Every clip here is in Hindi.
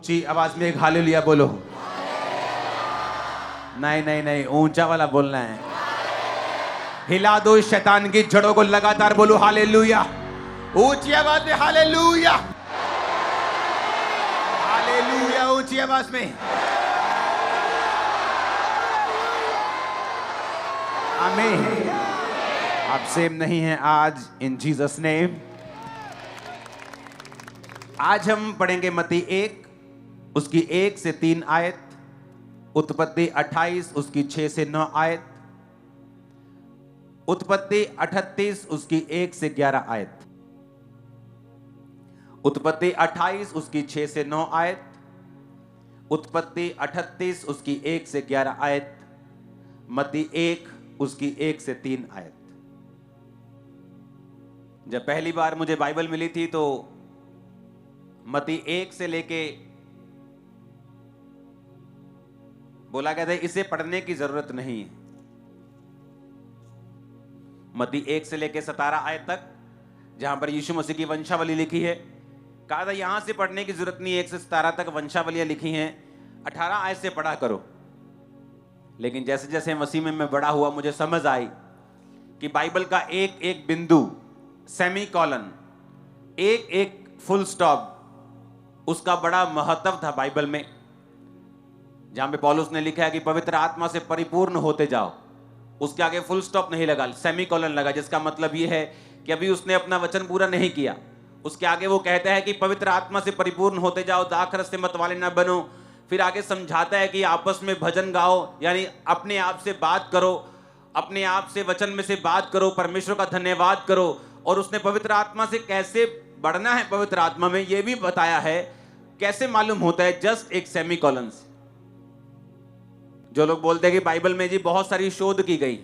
ऊंची आवाज में एक हालेलुया बोलो। नहीं नहीं नहीं, ऊंचा वाला बोलना है। हिला दो इस शैतान की जड़ों को, लगातार बोलो हालेलुया। ऊंची आवाज में हालेलुया, हालेलुया, ऊंची आवाज में। आमीन। आप सेम नहीं हैं आज, इन जीसस नेम। आज हम पढ़ेंगे मत्ती 1 उसकी 1 से 3 आयत, उत्पत्ति 28 उसकी 6 से 9 आयत, उत्पत्ति 38 उसकी 1 से 11 आयत, उत्पत्ति 28 उसकी 6 से 9 आयत, उत्पत्ति 38 उसकी 1 से 11 आयत, मत्ती 1 उसकी 1 से 3 आयत। जब पहली बार मुझे बाइबल मिली थी तो मत्ती 1 से लेके बोला गया था इसे पढ़ने की जरूरत नहीं है। मत्ती 1 से लेके 17 आयत तक, जहां पर यीशु मसीह की वंशावली लिखी है, कहा था यहां से पढ़ने की जरूरत नहीं है। 1 से 17 तक वंशावलियां लिखी हैं, 18 आयत से पढ़ा करो। लेकिन जैसे जैसे मसीह में मैं बड़ा हुआ, मुझे समझ आई कि बाइबल का एक एक बिंदु, सेमी कॉलन, एक एक फुल स्टॉप, उसका बड़ा महत्व था बाइबल में। जहां पे पौलुस ने लिखा है कि पवित्र आत्मा से परिपूर्ण होते जाओ, उसके आगे फुल स्टॉप नहीं लगा, सेमी कॉलन लगा, जिसका मतलब यह है कि अभी उसने अपना वचन पूरा नहीं किया। उसके आगे वो कहता है कि पवित्र आत्मा से परिपूर्ण होते जाओ, दाखरस से मत वाले ना बनो। फिर आगे समझाता है कि आपस में भजन गाओ, यानी अपने आप से बात करो, अपने आप से वचन में से बात करो, परमेश्वर का धन्यवाद करो। और उसने पवित्र आत्मा से कैसे बढ़ना है पवित्र आत्मा में, यह भी बताया है। कैसे मालूम होता है? जस्ट एक सेमी कॉलन से। जो लोग बोलते हैं कि बाइबल में जी बहुत सारी शोध की गई,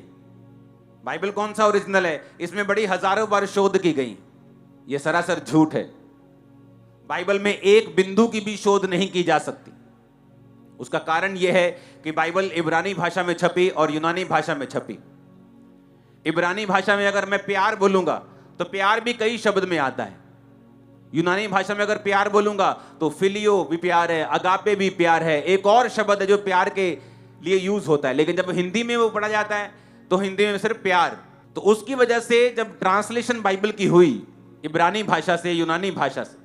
बाइबल कौन सा ओरिजिनल है, इसमें बड़ी हजारों बार शोध की गई, यह सरासर झूठ है। बाइबल में एक बिंदु की भी शोध नहीं की जा सकती। उसका कारण यह है कि बाइबल इब्रानी भाषा में छपी और यूनानी भाषा में छपी। इब्रानी भाषा में अगर मैं प्यार बोलूंगा तो प्यार भी कई शब्द में आता है। यूनानी भाषा में अगर प्यार बोलूंगा तो फिलियो भी प्यार है, अगापे भी प्यार है, एक और शब्द है जो प्यार के लिए यूज होता है। लेकिन जब हिंदी में वो पढ़ा जाता है तो हिंदी में सिर्फ प्यार। तो उसकी वजह से जब ट्रांसलेशन बाइबल की हुई इब्रानी भाषा से यूनानी भाषा से,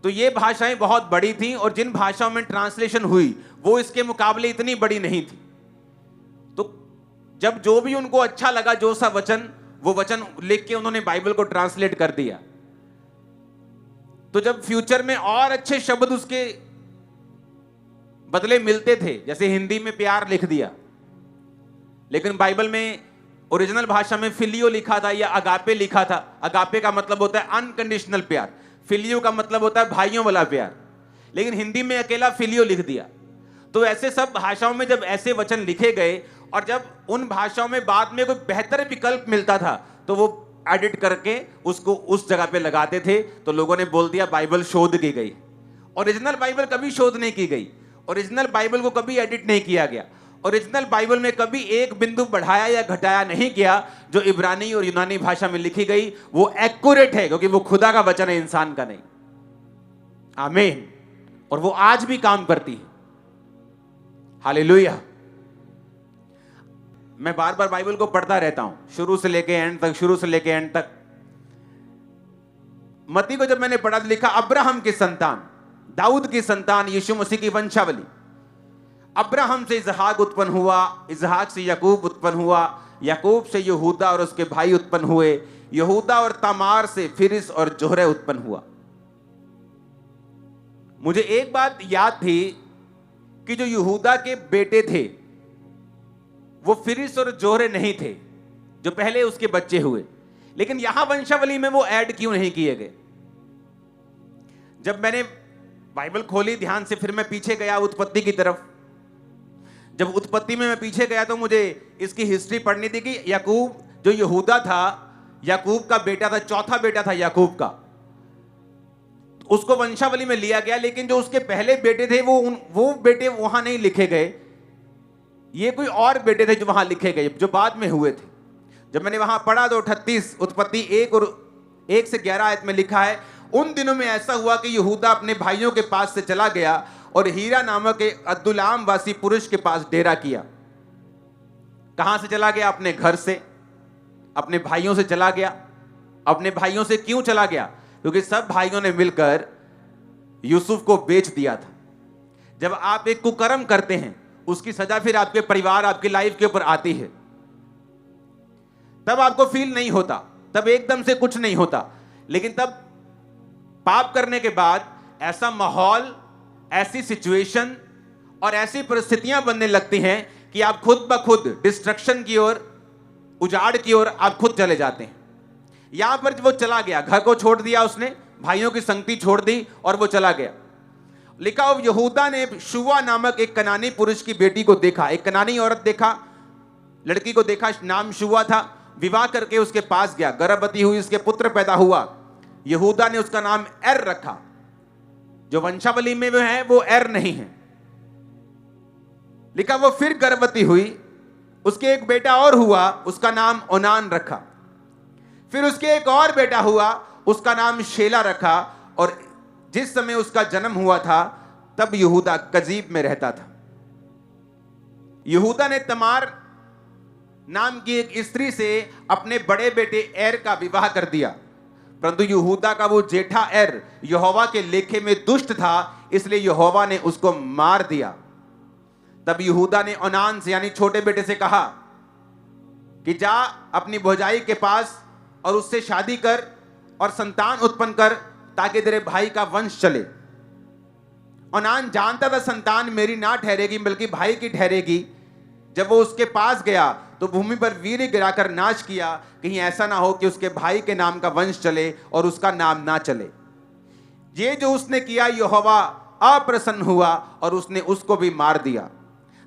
तो ये भाषाएं बहुत बड़ी थी और जिन भाषाओं में ट्रांसलेशन हुई वो इसके मुकाबले इतनी बड़ी नहीं थी। तो जब जो भी उनको अच्छा लगा, जो सा वचन, वो वचन लिख के उन्होंने बाइबल को ट्रांसलेट कर दिया। तो जब फ्यूचर में और अच्छे शब्द उसके बदले मिलते थे, जैसे हिंदी में प्यार लिख दिया, लेकिन बाइबल में ओरिजिनल भाषा में फिलियो लिखा था या अगापे लिखा था। अगापे का मतलब होता है अनकंडीशनल प्यार, फिलियो का मतलब होता है भाइयों वाला प्यार, लेकिन हिंदी में अकेला फिलियो लिख दिया। तो ऐसे सब भाषाओं में जब ऐसे वचन लिखे गए और जब उन भाषाओं में बाद में कोई बेहतर विकल्प मिलता था तो वो एडिट करके उसको उस जगह पे लगाते थे। तो लोगों ने बोल दिया बाइबल शोध की गई। ओरिजिनल बाइबल कभी शोध नहीं की गई, ओरिजिनल बाइबल को कभी एडिट नहीं किया गया, ओरिजिनल बाइबल में कभी एक बिंदु बढ़ाया या घटाया नहीं किया। जो इब्रानी और यूनानी भाषा में लिखी गई वो एक्यूरेट है, क्योंकि वो खुदा का वचन है, इंसान का नहीं। आमीन। और वो आज भी काम करती है। हालेलुया। मैं बार बार बाइबल को पढ़ता रहता हूं, शुरू से लेके एंड तक, शुरू से लेके एंड तक। मत्ती को जब मैंने पढ़ा तो लिखा अब्राहम की संतान, दाऊद की संतान, यीशु मसीह की वंशावली। अब्राहम से इसहाक उत्पन्न हुआ, इसहाक से याकूब उत्पन्न हुआ, याकूब से यहूदा और उसके भाई उत्पन्न हुए, यहूदा और तामार से फिरिस और जोहरे उत्पन्न हुआ। मुझे एक बात याद थी कि जो यहूदा के बेटे थे वो फिरिस और जोहरे नहीं थे, जो पहले उसके बच्चे हुए। लेकिन यहां वंशावली में वो ऐड क्यों नहीं किए गए? जब मैंने बाइबल खोली ध्यान से, फिर मैं पीछे गया उत्पत्ति की तरफ। जब उत्पत्ति में मैं पीछे गया तो मुझे इसकी हिस्ट्री पढ़नी थी कि याकूब जो यहूदा था, याकूब का बेटा था, चौथा बेटा था याकूब का, उसको वंशावली में लिया गया। लेकिन जो उसके पहले बेटे थे वो बेटे वहां नहीं लिखे गए। ये कोई और बेटे थे जो वहां लिखे गए, जो बाद में हुए थे। जब मैंने वहां पढ़ा तो 38 उत्पत्ति 1 और 1 से 11 आयत में लिखा है, उन दिनों में ऐसा हुआ कि यहूदा अपने भाइयों के पास से चला गया और हीरा नामक एक अद्दुलाम वासी पुरुष के पास डेरा किया। कहां से चला गया? अपने घर से, अपने भाइयों से चला गया। अपने भाइयों से क्यों चला गया? क्योंकि सब भाइयों ने मिलकर यूसुफ को बेच दिया था। जब आप एक कुकर्म करते हैं, उसकी सजा फिर आपके परिवार, आपकी लाइफ के ऊपर आती है। तब आपको फील नहीं होता, तब एकदम से कुछ नहीं होता, लेकिन तब पाप करने के बाद ऐसा माहौल, ऐसी सिचुएशन और ऐसी परिस्थितियां बनने लगती हैं कि आप खुद ब खुद डिस्ट्रक्शन की ओर, उजाड़ की ओर आप खुद चले जाते हैं। यहां पर वो चला गया, घर को छोड़ दिया उसने, भाइयों की संगति छोड़ दी और वो चला गया। लिखा हो यहूदा ने शुवा नामक एक कनानी पुरुष की बेटी को देखा। एक कनानी औरत देखा, लड़की को देखा, नाम शुवा था। विवाह करके उसके पास गया, गर्भवती हुई, उसके पुत्र पैदा हुआ। यहूदा ने उसका नाम एर रखा। जो वंशावली में वो है वो एर नहीं है। लिखा वो फिर गर्भवती हुई, उसके एक बेटा और हुआ, उसका नाम ओनान रखा। फिर उसके एक और बेटा हुआ, उसका नाम शेला रखा। और जिस समय उसका जन्म हुआ था तब यहूदा कजीब में रहता था। यहूदा ने तमार नाम की एक स्त्री से अपने बड़े बेटे एर का विवाह कर दिया, परंतु यहूदा का वो जेठा एर यहोवा के लेखे में दुष्ट था, इसलिए यहोवा ने उसको मार दिया। तब यहूदा ने ओनान से यानी छोटे बेटे से कहा कि जा अपनी भौजाई के पास और उससे शादी कर और संतान उत्पन्न कर, ताकि तेरे भाई का वंश चले। ओनान जानता था संतान मेरी ना ठहरेगी बल्कि भाई की ठहरेगी। जब वो उसके पास गया तो भूमि पर वीर्य गिराकर नाश किया, कहीं ऐसा ना हो कि उसके भाई के नाम का वंश चले और उसका नाम ना चले। ये जो उसने किया, यहोवा अप्रसन्न हुआ और उसने उसको भी मार दिया।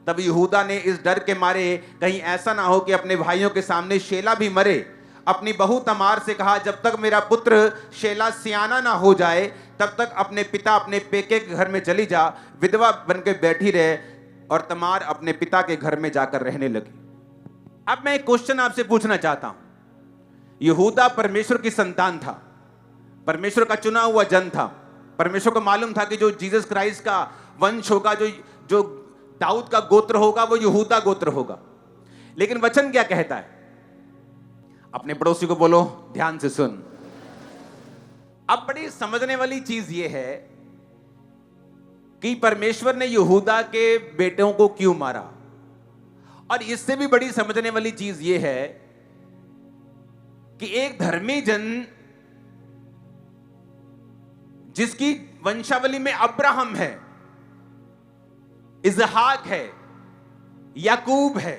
तब यहूदा ने इस डर के मारे कहीं ऐसा ना हो कि अपने भाइयों के सामने शेला भी मरे, अपनी बहू तमार से कहा, जब तक मेरा पुत्र शेला सियाना ना हो जाए तब तक अपने पिता अपने पेके के घर में चली जा, विधवा बनकर बैठी रहे। और तमार अपने पिता के घर में जाकर रहने लगी। अब मैं एक क्वेश्चन आपसे पूछना चाहता हूं। यहूदा परमेश्वर की संतान था, परमेश्वर का चुना हुआ जन था। परमेश्वर को मालूम था कि जो जीसस क्राइस्ट का वंश होगा, जो दाऊद का गोत्र होगा, वो यहूदा गोत्र होगा। लेकिन वचन क्या कहता है? अपने पड़ोसी को बोलो, ध्यान से सुन। अब बड़ी समझने वाली चीज यह है कि परमेश्वर ने यहूदा के बेटों को क्यों मारा, और इससे भी बड़ी समझने वाली चीज यह है कि एक धर्मी जन जिसकी वंशावली में अब्राहम है, इजहाक है, याकूब है,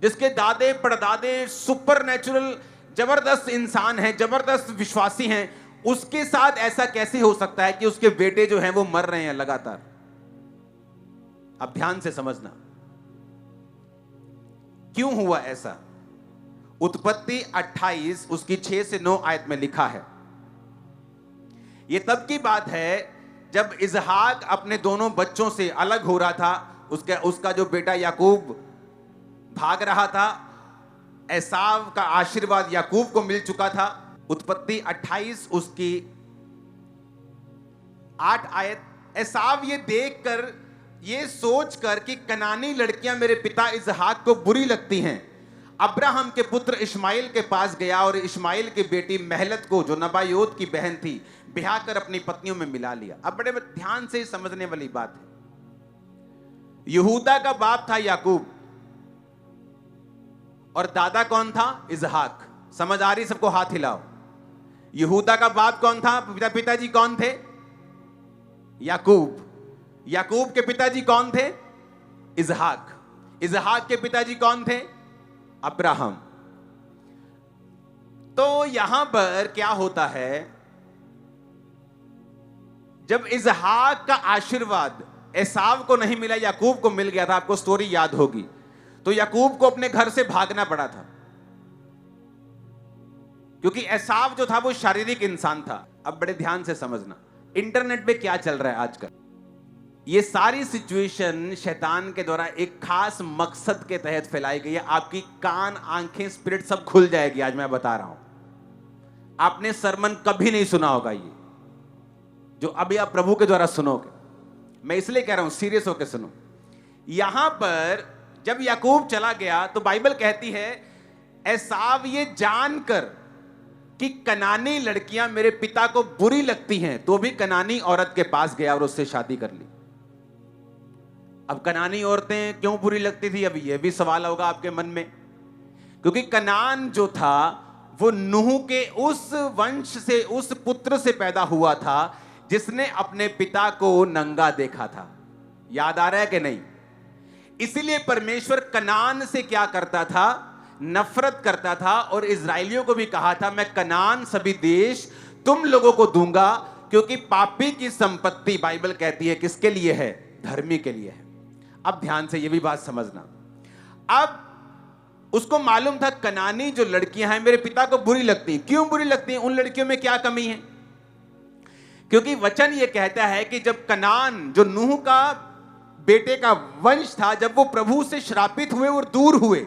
जिसके दादे परदादे सुपर नेचुरल जबरदस्त इंसान हैं, जबरदस्त विश्वासी हैं, उसके साथ ऐसा कैसे हो सकता है कि उसके बेटे जो हैं वो मर रहे हैं लगातार? अब ध्यान से समझना क्यों हुआ ऐसा। उत्पत्ति 28 उसकी 6 से 9 आयत में लिखा है। यह तब की बात है जब इजहाक अपने दोनों बच्चों से अलग हो रहा था। उसका जो बेटा याकूब भाग रहा था, एसाव का आशीर्वाद याकूब को मिल चुका था। उत्पत्ति 28 उसकी 8 आयत। एसाव ये देखकर, ये सोचकर कि कनानी लड़कियां मेरे पिता इजहाक को बुरी लगती हैं, अब्राहम के पुत्र इश्माइल के पास गया और इश्माइल की बेटी महलत को, जो नबायोत की बहन थी, ब्याह कर अपनी पत्नियों में मिला लिया। अब बड़े ध्यान से समझने वाली बात है। यहूदा का बाप था याकूब और दादा कौन था? इजहाक। समझ आ रही सबको? हाथ हिलाओ। यहूदा का बाप कौन था? पिताजी कौन थे? याकूब। याकूब के पिताजी कौन थे? इजहाक। इजहाक के पिताजी कौन थे? अब्राहम। तो यहां पर क्या होता है, जब इजहाक का आशीर्वाद एसाव को नहीं मिला, याकूब को मिल गया था। आपको स्टोरी याद होगी। तो याकूब को अपने घर से भागना पड़ा था, क्योंकि एसाव जो था वो शारीरिक इंसान था। अब बड़े ध्यान से समझना, इंटरनेट पे क्या चल रहा है आजकल। ये सारी सिचुएशन शैतान के द्वारा एक खास मकसद के तहत फैलाई गई है। आपकी कान, आंखें, स्पिरिट सब खुल जाएगी। आज मैं बता रहा हूं, आपने सरमन कभी नहीं सुना होगा ये, जो अभी आप प्रभु के द्वारा सुनोगे। मैं इसलिए कह रहा हूं, सीरियस होकर सुनो। यहां पर जब याकूब चला गया तो बाइबल कहती है एसाव ये जानकर कि कनानी लड़कियां मेरे पिता को बुरी लगती हैं, तो भी कनानी औरत के पास गया और उससे शादी कर ली। अब कनानी औरतें क्यों बुरी लगती थी, अब यह भी सवाल होगा आपके मन में। क्योंकि कनान जो था वो नूह के उस वंश से, उस पुत्र से पैदा हुआ था जिसने अपने पिता को नंगा देखा था। याद आ रहा है कि नहीं? इसीलिए परमेश्वर कनान से क्या करता था, नफरत करता था और इजराइलियों को भी कहा था मैं कनान सभी देश तुम लोगों को दूंगा, क्योंकि पापी की संपत्ति बाइबल कहती है किसके लिए है, धर्मी के लिए है। अब ध्यान से यह भी बात समझना। अब उसको मालूम था कनानी जो लड़कियां हैं मेरे पिता को बुरी लगती हैं। क्यों बुरी लगती हैं? उन लड़कियों में क्या कमी है? क्योंकि वचन यह कहता है कि जब कनान जो नूह का बेटे का वंश था, जब वो प्रभु से श्रापित हुए और दूर हुए,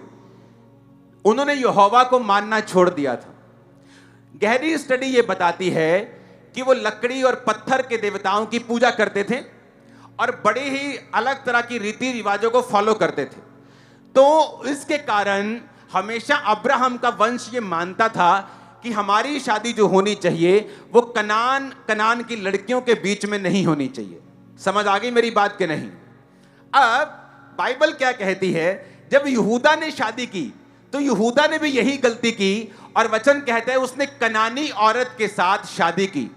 उन्होंने यहोवा को मानना छोड़ दिया था। गहरी स्टडी ये बताती है कि वो लकड़ी और पत्थर के देवताओं की पूजा करते थे और बड़े ही अलग तरह की रीति रिवाजों को फॉलो करते थे। तो इसके कारण हमेशा अब्राहम का वंश ये मानता था कि हमारी शादी जो होनी चाहिए वो कनान की लड़कियों के बीच में नहीं होनी चाहिए। समझ आ गई मेरी बात के नहीं? अब बाइबल क्या कहती है, जब यहूदा ने शादी की तो यहूदा ने भी यही गलती की और वचन कहता है उसने कनानी औरत के साथ शादी की।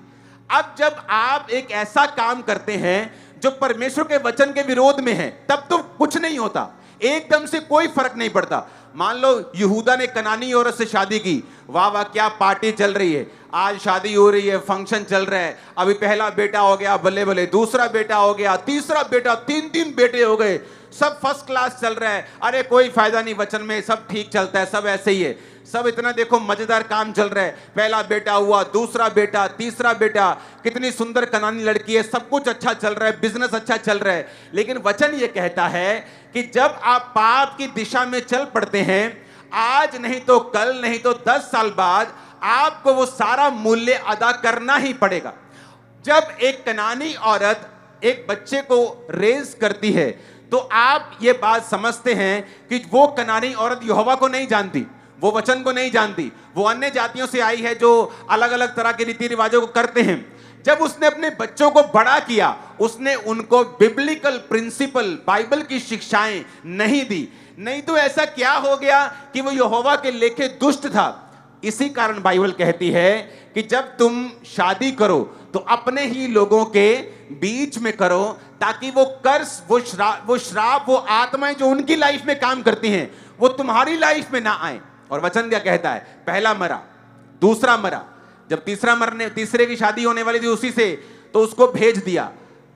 अब जब आप एक ऐसा काम करते हैं जो परमेश्वर के वचन के विरोध में है, तब तो कुछ नहीं होता, एकदम से कोई फर्क नहीं पड़ता। मान लो यहूदा ने कनानी औरत से शादी की, वाह वाह क्या पार्टी चल रही है, आज शादी हो रही है, फंक्शन चल रहा है, अभी पहला बेटा हो गया, बल्ले बल्ले दूसरा बेटा हो गया, तीसरा बेटा, तीन बेटे हो गए, सब फर्स्ट क्लास चल रहा है। अरे कोई फायदा नहीं, वचन में सब ठीक चलता है, सब ऐसे ही है, सब इतना देखो मजेदार काम चल रहा है, पहला बेटा हुआ, दूसरा बेटा, तीसरा बेटा, कितनी सुंदर कनानी लड़की है, सब कुछ अच्छा चल रहा है, बिजनेस अच्छा चल रहा है। लेकिन वचन ये कहता है कि जब आप पाप की दिशा में चल पड़ते हैं, आज नहीं तो कल, नहीं तो 10 साल बाद आपको वो सारा मूल्य अदा करना ही पड़ेगा। जब एक कनानी औरत एक बच्चे को रेज करती है तो आप ये बात समझते हैं कि वो कनानी औरत यहोवा को नहीं जानती, वो वचन को नहीं जानती, वो अन्य जातियों से आई है जो अलग अलग तरह के रीति रिवाजों को करते हैं। जब उसने अपने बच्चों को बड़ा किया, उसने उनको बिब्लिकल प्रिंसिपल, बाइबल की शिक्षाएं नहीं दी, नहीं तो ऐसा क्या हो गया कि वो यहोवा के लेखे दुष्ट था। इसी कारण बाइबल कहती है कि जब तुम शादी करो तो अपने ही लोगों के बीच में करो, ताकि वो कर्स, वो श्राप, वो आत्माएं जो उनकी लाइफ में काम करती हैं वो तुम्हारी लाइफ में ना आए। और वचन क्या कहता है, पहला मरा, दूसरा मरा, जब तीसरे की शादी होने वाली थी उसी से, तो उसको भेज दिया।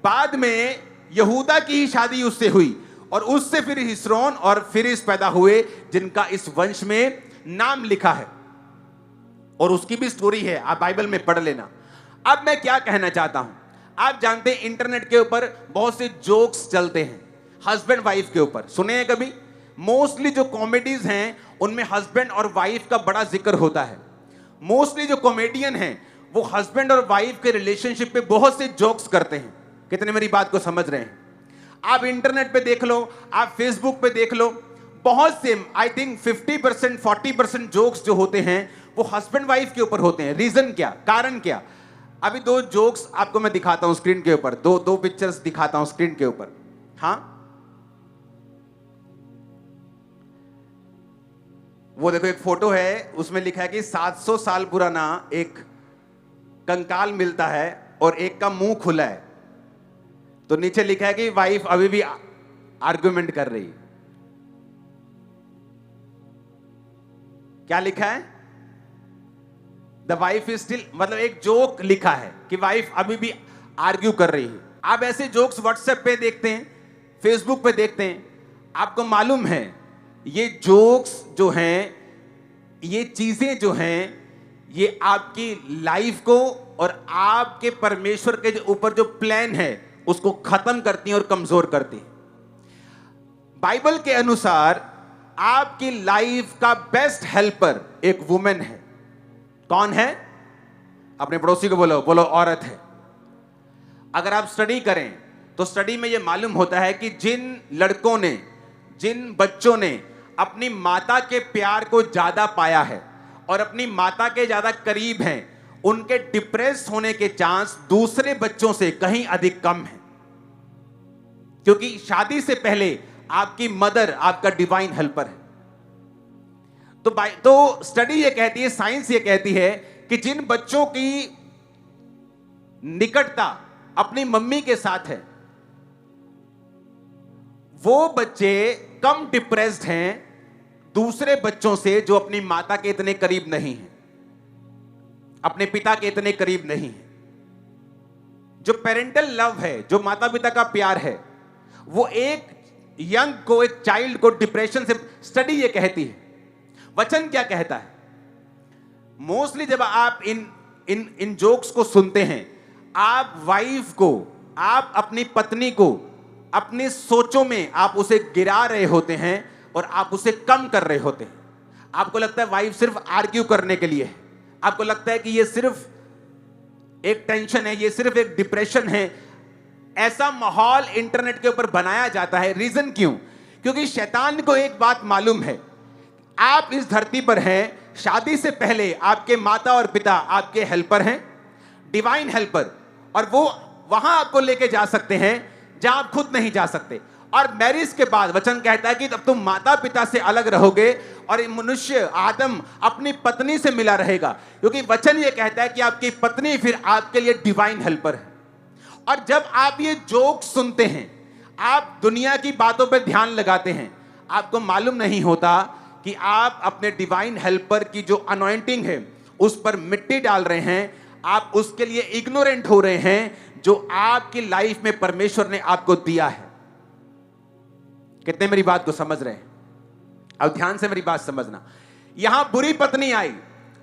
बाद में यहूदा की ही शादी उससे हुई और उससे फिर हिस्रोन और फिरिस पैदा हुए, जिनका इस वंश में नाम लिखा है और उसकी भी स्टोरी है, आप बाइबल में पढ़ लेना। अब मैं क्या कहना चाहता हूं, आप जानते हैं इंटरनेट के ऊपर बहुत से जोक्स चलते हैं हस्बैंड वाइफ के ऊपर, सुने हैं कभी? मोस्टली जो कॉमेडीज हैं उनमें हस्बैंड और वाइफ का बड़ा जिक्र होता है। मोस्टली जो कॉमेडियन हैं वो हस्बैंड और वाइफ के रिलेशनशिप पे बहुत से जोक्स करते हैं। कितने मेरी बात को समझ रहे हैं? आप इंटरनेट पे देख लो, आप फेसबुक पे देख लो, बहुत से, आई थिंक 50% 40% जोक्स जो होते हैं वो हस्बैंड वाइफ के ऊपर होते हैं। रीजन क्या, कारण क्या? अभी 2 जोक्स आपको मैं दिखाता हूं स्क्रीन के ऊपर, दो पिक्चर्स दिखाता हूं स्क्रीन के ऊपर। हाँ, वो देखो एक फोटो है, उसमें लिखा है कि 700 साल पुराना एक कंकाल मिलता है और एक का मुंह खुला है, तो नीचे लिखा है कि वाइफ अभी भी आर्गुमेंट कर रही है। क्या लिखा है? द वाइफ इज स्टिल, मतलब एक जोक लिखा है कि वाइफ अभी भी आर्ग्यू कर रही है। आप ऐसे जोक्स व्हाट्सएप पे देखते हैं, फेसबुक पे देखते हैं, आपको मालूम है ये जोक्स जो हैं, ये चीजें जो हैं, ये आपकी लाइफ को और आपके परमेश्वर के ऊपर जो प्लान है उसको खत्म करती हैं और कमजोर करती हैं। बाइबल के अनुसार आपकी लाइफ का बेस्ट हेल्पर एक वुमेन है। कौन है? अपने पड़ोसी को बोलो, बोलो औरत है। अगर आप स्टडी करें तो स्टडी में यह मालूम होता है कि जिन लड़कों ने, जिन बच्चों ने अपनी माता के प्यार को ज्यादा पाया है और अपनी माता के ज्यादा करीब हैं, उनके डिप्रेस होने के चांस दूसरे बच्चों से कहीं अधिक कम है, क्योंकि शादी से पहले आपकी मदर आपका डिवाइन हेल्पर है। तो स्टडी ये कहती है, साइंस ये कहती है कि जिन बच्चों की निकटता अपनी मम्मी के साथ है, वो बच्चे कम डिप्रेस्ड हैं दूसरे बच्चों से जो अपनी माता के इतने करीब नहीं हैं, अपने पिता के इतने करीब नहीं हैं। जो पेरेंटल लव है, जो माता पिता का प्यार है, वो एक यंग को, एक चाइल्ड को डिप्रेशन से, स्टडी ये कहती है। वचन क्या कहता है? मोस्टली जब आप इन जोक्स को सुनते हैं, आप वाइफ को, आप अपनी पत्नी को अपनी सोचों में आप उसे गिरा रहे होते हैं और आप उसे कम कर रहे होते हैं। आपको लगता है वाइफ सिर्फ आर्ग्यू करने के लिए है, आपको लगता है कि ये सिर्फ एक टेंशन है, ये सिर्फ एक डिप्रेशन है। ऐसा माहौल इंटरनेट के ऊपर बनाया जाता है। रीजन क्यों? क्योंकि शैतान को एक बात मालूम है, आप इस धरती पर हैं, शादी से पहले आपके माता और पिता आपके हेल्पर हैं, डिवाइन हेल्पर, और वो वहां आपको लेके जा सकते हैं जहां आप खुद नहीं जा सकते। और मैरिज के बाद वचन कहता है कि तब तुम माता पिता से अलग रहोगे और ये मनुष्य आदम अपनी पत्नी से मिला रहेगा, क्योंकि वचन ये कहता है कि आपकी पत्नी फिर आपके लिए डिवाइन हेल्पर है। और जब आप ये जोक सुनते हैं, आप दुनिया की बातों पर ध्यान लगाते हैं, आपको मालूम नहीं होता कि आप अपने डिवाइन हेल्पर की जो अनॉइंटिंग है उस पर मिट्टी डाल रहे हैं, आप उसके लिए इग्नोरेंट हो रहे हैं जो आपकी लाइफ में परमेश्वर ने आपको दिया है। कितने मेरी बात को समझ रहे हैं? अब ध्यान से मेरी बात समझना। यहां बुरी पत्नी आई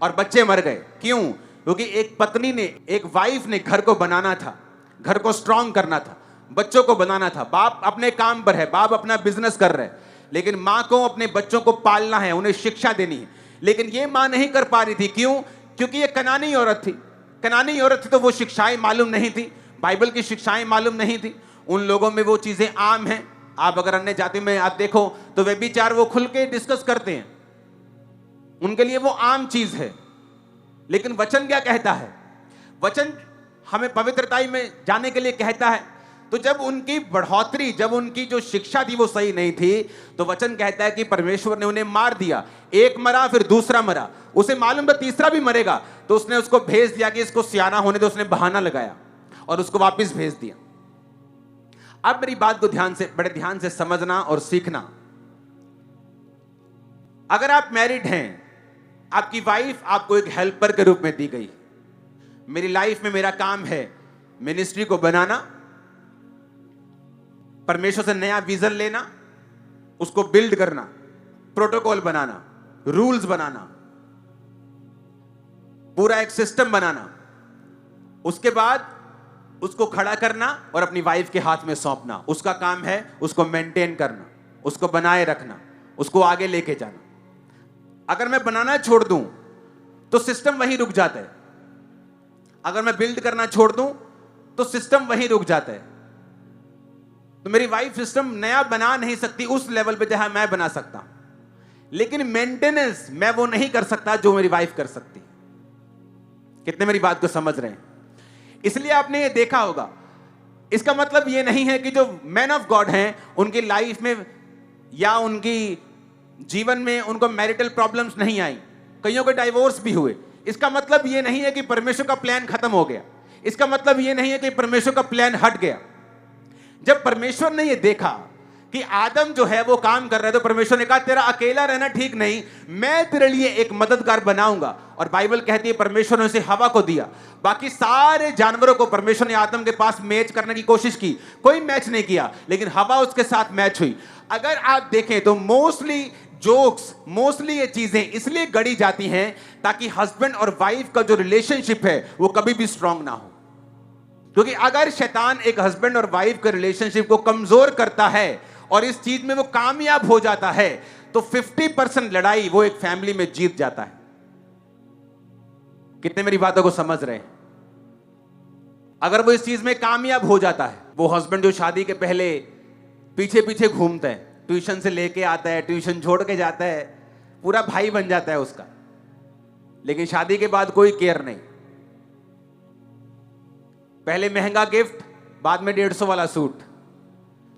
और बच्चे मर गए। क्यों? क्योंकि एक पत्नी ने, एक वाइफ ने घर को बनाना था, घर को स्ट्रांग करना था, बच्चों को बनाना था। बाप अपने काम पर है, बाप अपना बिजनेस कर रहे हैं, लेकिन मां को अपने बच्चों को पालना है, उन्हें शिक्षा देनी है। लेकिन ये मां नहीं कर पा रही थी। क्यों? क्योंकि ये कनानी औरत थी। कनानी औरत थी तो वो शिक्षाएं मालूम नहीं थी, बाइबल की शिक्षाएं मालूम नहीं थी। उन लोगों में वो चीजें आम हैं। आप अगर अन्य जाति में आप देखो तो वे विचार वो खुल के डिस्कस करते हैं, उनके लिए वो आम चीज है। लेकिन वचन क्या कहता है? वचन हमें पवित्रताई में जाने के लिए कहता है। तो जब उनकी बढ़ोतरी, जब उनकी जो शिक्षा थी वो सही नहीं थी, तो वचन कहता है कि परमेश्वर ने उन्हें मार दिया। एक मरा, फिर दूसरा मरा, उसे मालूम था तीसरा भी मरेगा, तो उसने उसको भेज दिया कि इसको सियाना होने दो। उसने बहाना लगाया और उसको वापस भेज दिया। अब मेरी बात को ध्यान से, बड़े ध्यान से समझना और सीखना। अगर आप मैरिड हैं, आपकी वाइफ आपको एक हेल्पर के रूप में दी गई। मेरी लाइफ में मेरा काम है मिनिस्ट्री को बनाना, परमेश्वर से नया विजन लेना, उसको बिल्ड करना, प्रोटोकॉल बनाना, रूल्स बनाना, पूरा एक सिस्टम बनाना, उसके बाद उसको खड़ा करना और अपनी वाइफ के हाथ में सौंपना। उसका काम है उसको मेंटेन करना, उसको बनाए रखना, उसको आगे लेके जाना। अगर मैं बनाना छोड़ दूं तो सिस्टम वहीं रुक जाता है। अगर मैं बिल्ड करना छोड़ दूं तो सिस्टम वहीं रुक जाता है। तो मेरी वाइफ सिस्टम नया बना नहीं सकती उस लेवल पे जहां मैं बना सकता, लेकिन मेंटेनेंस मैं वो नहीं कर सकता जो मेरी वाइफ कर सकती। कितने मेरी बात को समझ रहे हैं? इसलिए आपने ये देखा होगा, इसका मतलब ये नहीं है कि जो मैन ऑफ गॉड हैं उनकी लाइफ में या उनकी जीवन में उनको मैरिटल प्रॉब्लम्स नहीं आई, कईयों के डाइवोर्स भी हुए। इसका मतलब ये नहीं है कि परमेश्वर का प्लान खत्म हो गया। इसका मतलब ये नहीं है कि परमेश्वर का प्लान हट गया। जब परमेश्वर ने ये देखा कि आदम जो है वो काम कर रहा है, तो परमेश्वर ने कहा तेरा अकेला रहना ठीक नहीं, मैं तेरे लिए एक मददगार बनाऊंगा। और बाइबल कहती है परमेश्वर ने उसे हवा को दिया। बाकी सारे जानवरों को परमेश्वर ने आदम के पास मैच करने की कोशिश की, कोई मैच नहीं किया, लेकिन हवा उसके साथ मैच हुई। अगर आप देखें तो मोस्टली जोक्स, मोस्टली ये चीजें इसलिए गढ़ी जाती हैं ताकि हस्बैंड और वाइफ का जो रिलेशनशिप है वो कभी भी स्ट्रांग ना हो। क्योंकि अगर शैतान एक हस्बैंड और वाइफ के रिलेशनशिप को कमजोर करता है और इस चीज में वो कामयाब हो जाता है, तो 50% लड़ाई वो एक फैमिली में जीत जाता है। कितने मेरी बातों को समझ रहे हैं? अगर वो इस चीज में कामयाब हो जाता है, वो हस्बैंड जो शादी के पहले पीछे पीछे घूमता है, ट्यूशन से लेके आता है, ट्यूशन छोड़ के जाता है, पूरा भाई बन जाता है उसका, लेकिन शादी के बाद कोई केयर नहीं। पहले महंगा गिफ्ट, बाद में 150 वाला सूट,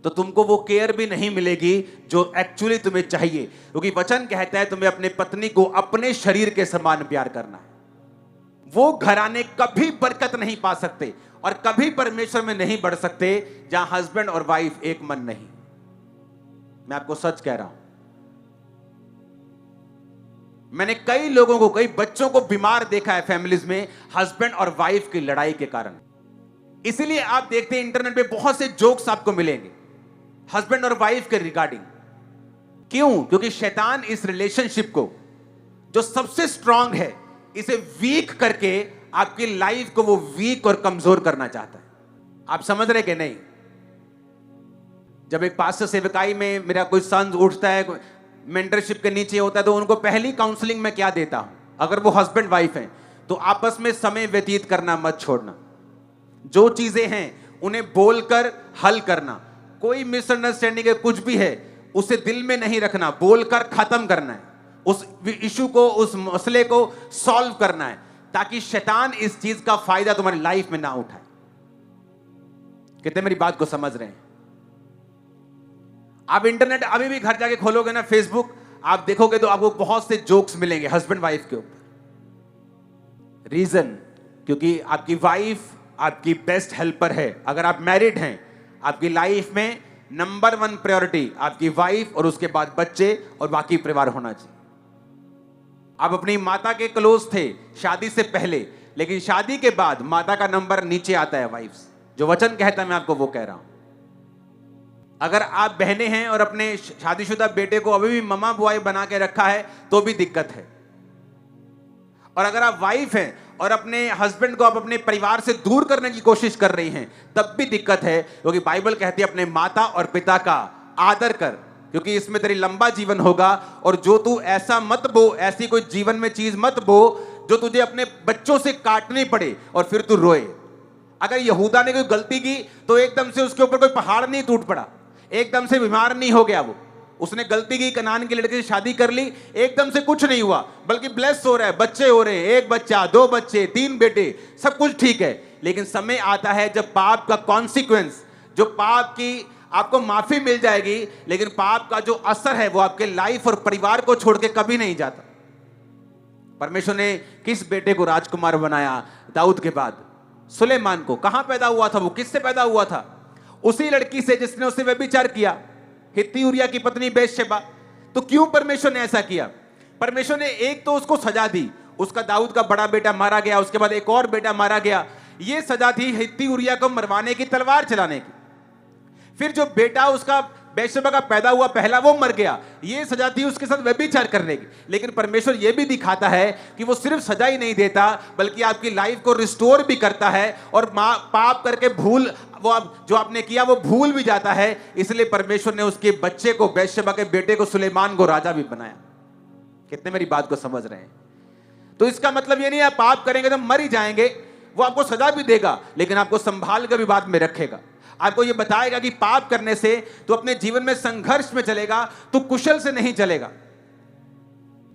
तो तुमको वो केयर भी नहीं मिलेगी जो एक्चुअली तुम्हें चाहिए, क्योंकि वचन कहता है तुम्हें अपने पत्नी को अपने शरीर के समान प्यार करना है। वो घराने कभी बरकत नहीं पा सकते और कभी परमेश्वर में नहीं बढ़ सकते जहां हस्बैंड और वाइफ एक मन नहीं। मैं आपको सच कह रहा हूं, मैंने कई लोगों को, कई बच्चों को बीमार देखा है फैमिलीज में हस्बैंड और वाइफ की लड़ाई के कारण। इसीलिए आप देखते हैं इंटरनेट पे बहुत से जोक्स आपको मिलेंगे हस्बैंड और वाइफ के रिगार्डिंग। क्यों? क्योंकि शैतान इस रिलेशनशिप को, जो सबसे स्ट्रांग है, इसे वीक करके आपकी लाइफ को वो वीक और कमजोर करना चाहता है। आप समझ रहे कि नहीं? जब एक पास्टर सेवकाई में मेरा कोई सन उठता है, मेंटरशिप के नीचे होता है, तो उनको पहली काउंसलिंग में क्या देता हूं, अगर वो हस्बैंड वाइफ हैं तो आपस में समय व्यतीत करना मत छोड़ना। जो चीजें हैं उन्हें बोलकर हल करना। कोई मिसअंडरस्टैंडिंग है, कुछ भी है, उसे दिल में नहीं रखना, बोलकर खत्म करना है। उस इशू को, उस मसले को सॉल्व करना है, ताकि शैतान इस चीज का फायदा तुम्हारी लाइफ में ना उठाए। कितने मेरी बात को समझ रहे हैं? आप इंटरनेट अभी भी घर जाके खोलोगे ना, फेसबुक, आप देखोगे तो आपको बहुत से जोक्स मिलेंगे हस्बैंड वाइफ के ऊपर। रीजन, क्योंकि आपकी वाइफ आपकी बेस्ट हेल्पर है। अगर आप मैरिड हैं, आपकी लाइफ में नंबर 1 प्रायोरिटी आपकी वाइफ और उसके बाद बच्चे और बाकी परिवार होना चाहिए। आप अपनी माता के क्लोज थे शादी से पहले, लेकिन शादी के बाद माता का नंबर नीचे आता है वाइफ से। जो वचन कहता है मैं आपको वो कह रहा हूं। अगर आप बहनें हैं और अपने शादीशुदा बेटे को अभी भी ममा बॉय बना के रखा है तो भी दिक्कत है। और अगर आप वाइफ हैं और अपने हस्बैंड को आप अपने परिवार से दूर करने की कोशिश कर रही हैं तब भी दिक्कत है, क्योंकि बाइबल कहती है अपने माता और पिता का आदर कर, क्योंकि इसमें तेरी लंबा जीवन होगा। और जो तू ऐसा मत बो, ऐसी कोई जीवन में चीज मत बो जो तुझे अपने बच्चों से काटनी पड़े और फिर तू रोए। अगर यहूदा ने कोई गलती की तो एकदम से उसके ऊपर कोई पहाड़ नहीं टूट पड़ा, एकदम से बीमार नहीं हो गया। वो उसने गलती की, कनान की लड़के से शादी कर ली, एकदम से कुछ नहीं हुआ, बल्कि ब्लेस हो रहा है, बच्चे हो रहे हैं, 1 बच्चा, 2 बच्चे, 3 बेटे, सब कुछ ठीक है। लेकिन समय आता है जब पाप का कॉन्सिक्वेंस, जो पाप की आपको माफी मिल जाएगी, लेकिन पाप का जो असर है वो आपके लाइफ और परिवार को छोड़ के कभी नहीं जाता। परमेश्वर ने किस बेटे को राजकुमार बनाया दाऊद के बाद? सुलेमान को। कहां पैदा हुआ था वो? किससे पैदा हुआ था? उसी लड़की से जिसने उससे व्यभिचार किया, हित्ती उरिया की पत्नी बेशेबा। तो क्यों परमेश्वर ने ऐसा किया? परमेश्वर ने एक तो उसको सजा दी, उसका दाऊद का बड़ा बेटा मारा गया, उसके बाद एक और बेटा मारा गया। ये सजा थी हित्ती उरिया को मरवाने की, तलवार चलाने की। फिर जो बेटा उसका बेशेबा का पैदा हुआ पहला, वो मर गया, ये सजा थी उसके साथ व्यभिचार करने की। लेकिन परमेश्वर ये भी दिखाता है कि वो सिर्फ सजा ही नहीं देता, बल्कि आपकी लाइफ को रिस्टोर भी करता है। और पाप करके भूल, वो जो आपने किया वो भूल भी जाता है। इसलिए परमेश्वर ने उसके बच्चे को, बेशेबा के बेटे को, सुलेमान को राजा भी बनाया। कितने मेरी बात को समझ रहे हैं? तो इसका मतलब ये नहीं आप पाप करेंगे तो मर ही जाएंगे, वो आपको सजा भी देगा, लेकिन आपको संभाल कर भी बाद में रखेगा। आपको ये बताएगा कि पाप करने से तू अपने जीवन में संघर्ष में चलेगा, तू कुशल से नहीं चलेगा।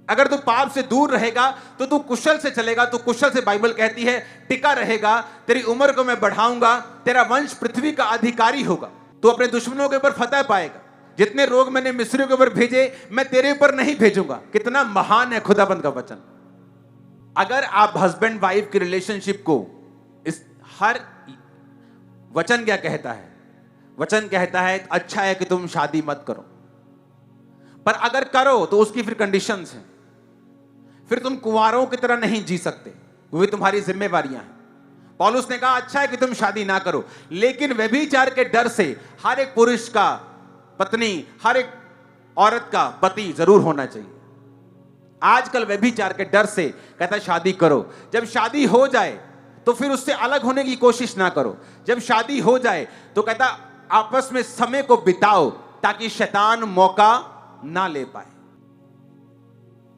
अगर तू पाप से दूर रहेगा तो तू कुशल से चलेगा, तू कुशल से, बाइबल कहती है, टिका रहेगा। तेरी उम्र को मैं बढ़ाऊंगा, तेरा वंश पृथ्वी का अधिकारी होगा, तू अपने दुश्मनों के ऊपर फतह पाएगा। जितने रोग मैंने मिस्रियों के ऊपर भेजे, मैं तेरे ऊपर नहीं भेजूंगा। कितना महान है खुदाबंद का वचन। अगर आप हस्बैंड वाइफ की रिलेशनशिप को, इस हर वचन क्या कहता है? वचन कहता है अच्छा है कि तुम शादी मत करो, पर अगर करो तो उसकी फिर कंडीशंस हैं। फिर तुम कुंवारों की तरह नहीं जी सकते, वो भी तुम्हारी जिम्मेवारियां हैं। पौलुस ने कहा अच्छा है कि तुम शादी ना करो, लेकिन व्यभिचार के डर से हर एक पुरुष का पत्नी, हर एक औरत का पति जरूर होना चाहिए। आजकल व्यभिचार के डर से कहता है शादी करो। जब शादी हो जाए तो फिर उससे अलग होने की कोशिश ना करो। जब शादी हो जाए तो कहता आपस में समय को बिताओ, ताकि शैतान मौका ना ले पाए।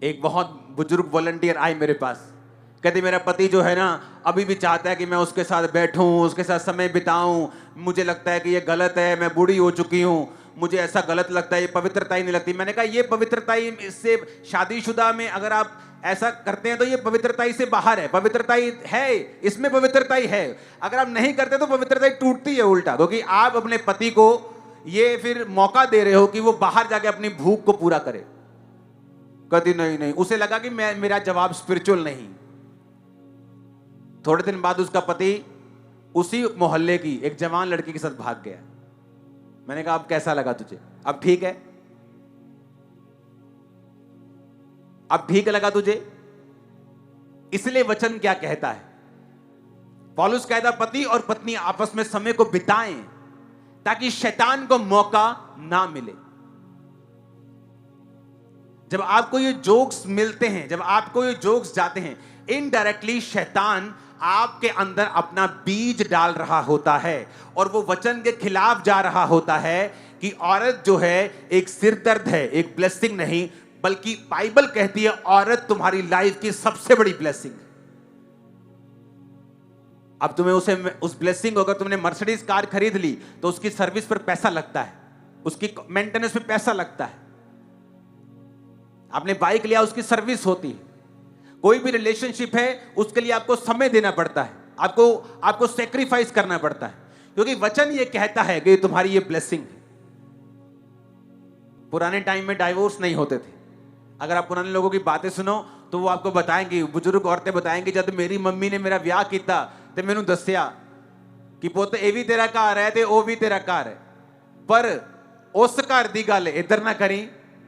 एक बहुत बुजुर्ग वॉलंटियर आए मेरे पास, कहती मेरा पति जो है ना अभी भी चाहता है कि मैं उसके साथ बैठूं, उसके साथ समय बिताऊं, मुझे लगता है कि ये गलत है, मैं बूढ़ी हो चुकी हूं, मुझे ऐसा गलत लगता है, ये पवित्रता ही नहीं लगती। मैंने कहा ये पवित्रता ही, इससे शादीशुदा में अगर आप ऐसा करते हैं तो ये पवित्रता ही से बाहर है। पवित्रता ही है, इसमें पवित्रता ही है। अगर आप नहीं करते तो पवित्रता ही टूटती है उल्टा, क्योंकि आप अपने पति को ये फिर मौका दे रहे हो कि वो बाहर जाके अपनी भूख को पूरा करे। कहती नहीं नहीं, उसे लगा कि मेरा जवाब स्पिरिचुअल नहीं। थोड़े दिन बाद उसका पति उसी मोहल्ले की एक जवान लड़की के साथ भाग गया। मैंने कहा अब कैसा लगा तुझे, अब ठीक है, अब ठीक लगा तुझे? इसलिए वचन क्या कहता है, पौलुस कहता पति और पत्नी आपस में समय को बिताएं ताकि शैतान को मौका ना मिले। जब आपको ये जोक्स मिलते हैं, जब आपको ये जोक्स जाते हैं, इनडायरेक्टली शैतान आपके अंदर अपना बीज डाल रहा होता है और वो वचन के खिलाफ जा रहा होता है कि औरत जो है एक सिरदर्द है, एक ब्लेसिंग नहीं, बल्कि बाइबल कहती है औरत तुम्हारी लाइफ की सबसे बड़ी ब्लेसिंग है। अब तुम्हें उस ब्लेसिंग को, अगर तुमने मर्सिडीज कार खरीद ली तो उसकी सर्विस पर पैसा लगता है, उसकी मेंटेनेंस पे पैसा लगता है। आपने बाइक लिया, उसकी सर्विस होती है। कोई भी रिलेशनशिप है, उसके लिए आपको समय देना पड़ता है, आपको सेक्रीफाइस करना पड़ता है, क्योंकि वचन ये कहता है कि तुम्हारी ये ब्लेसिंग है। पुराने टाइम में डाइवोर्स नहीं होते थे। अगर आप पुराने लोगों की बातें सुनो तो वो आपको बताएंगे, बुजुर्ग औरतें बताएंगी, जब मेरी मम्मी ने मेरा ब्याह किया तो मैंने दसिया कि पुत ये भी तेरा घर है तो वो भी तेरा घर है, पर उस घर की गल इधर ना करी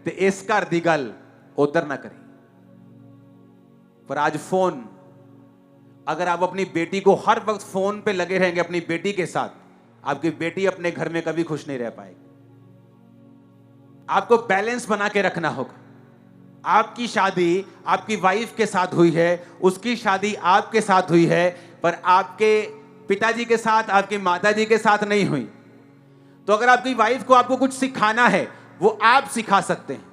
ते इस घर की गल उधर ना करी। पर आज फोन, अगर आप अपनी बेटी को हर वक्त फोन पे लगे रहेंगे अपनी बेटी के साथ, आपकी बेटी अपने घर में कभी खुश नहीं रह पाएगी। आपको बैलेंस बना के रखना होगा। आपकी शादी आपकी वाइफ के साथ हुई है, उसकी शादी आपके साथ हुई है, पर आपके पिताजी के साथ, आपकी माताजी के साथ नहीं हुई। तो अगर आपकी वाइफ को आपको कुछ सिखाना है, वो आप सिखा सकते हैं।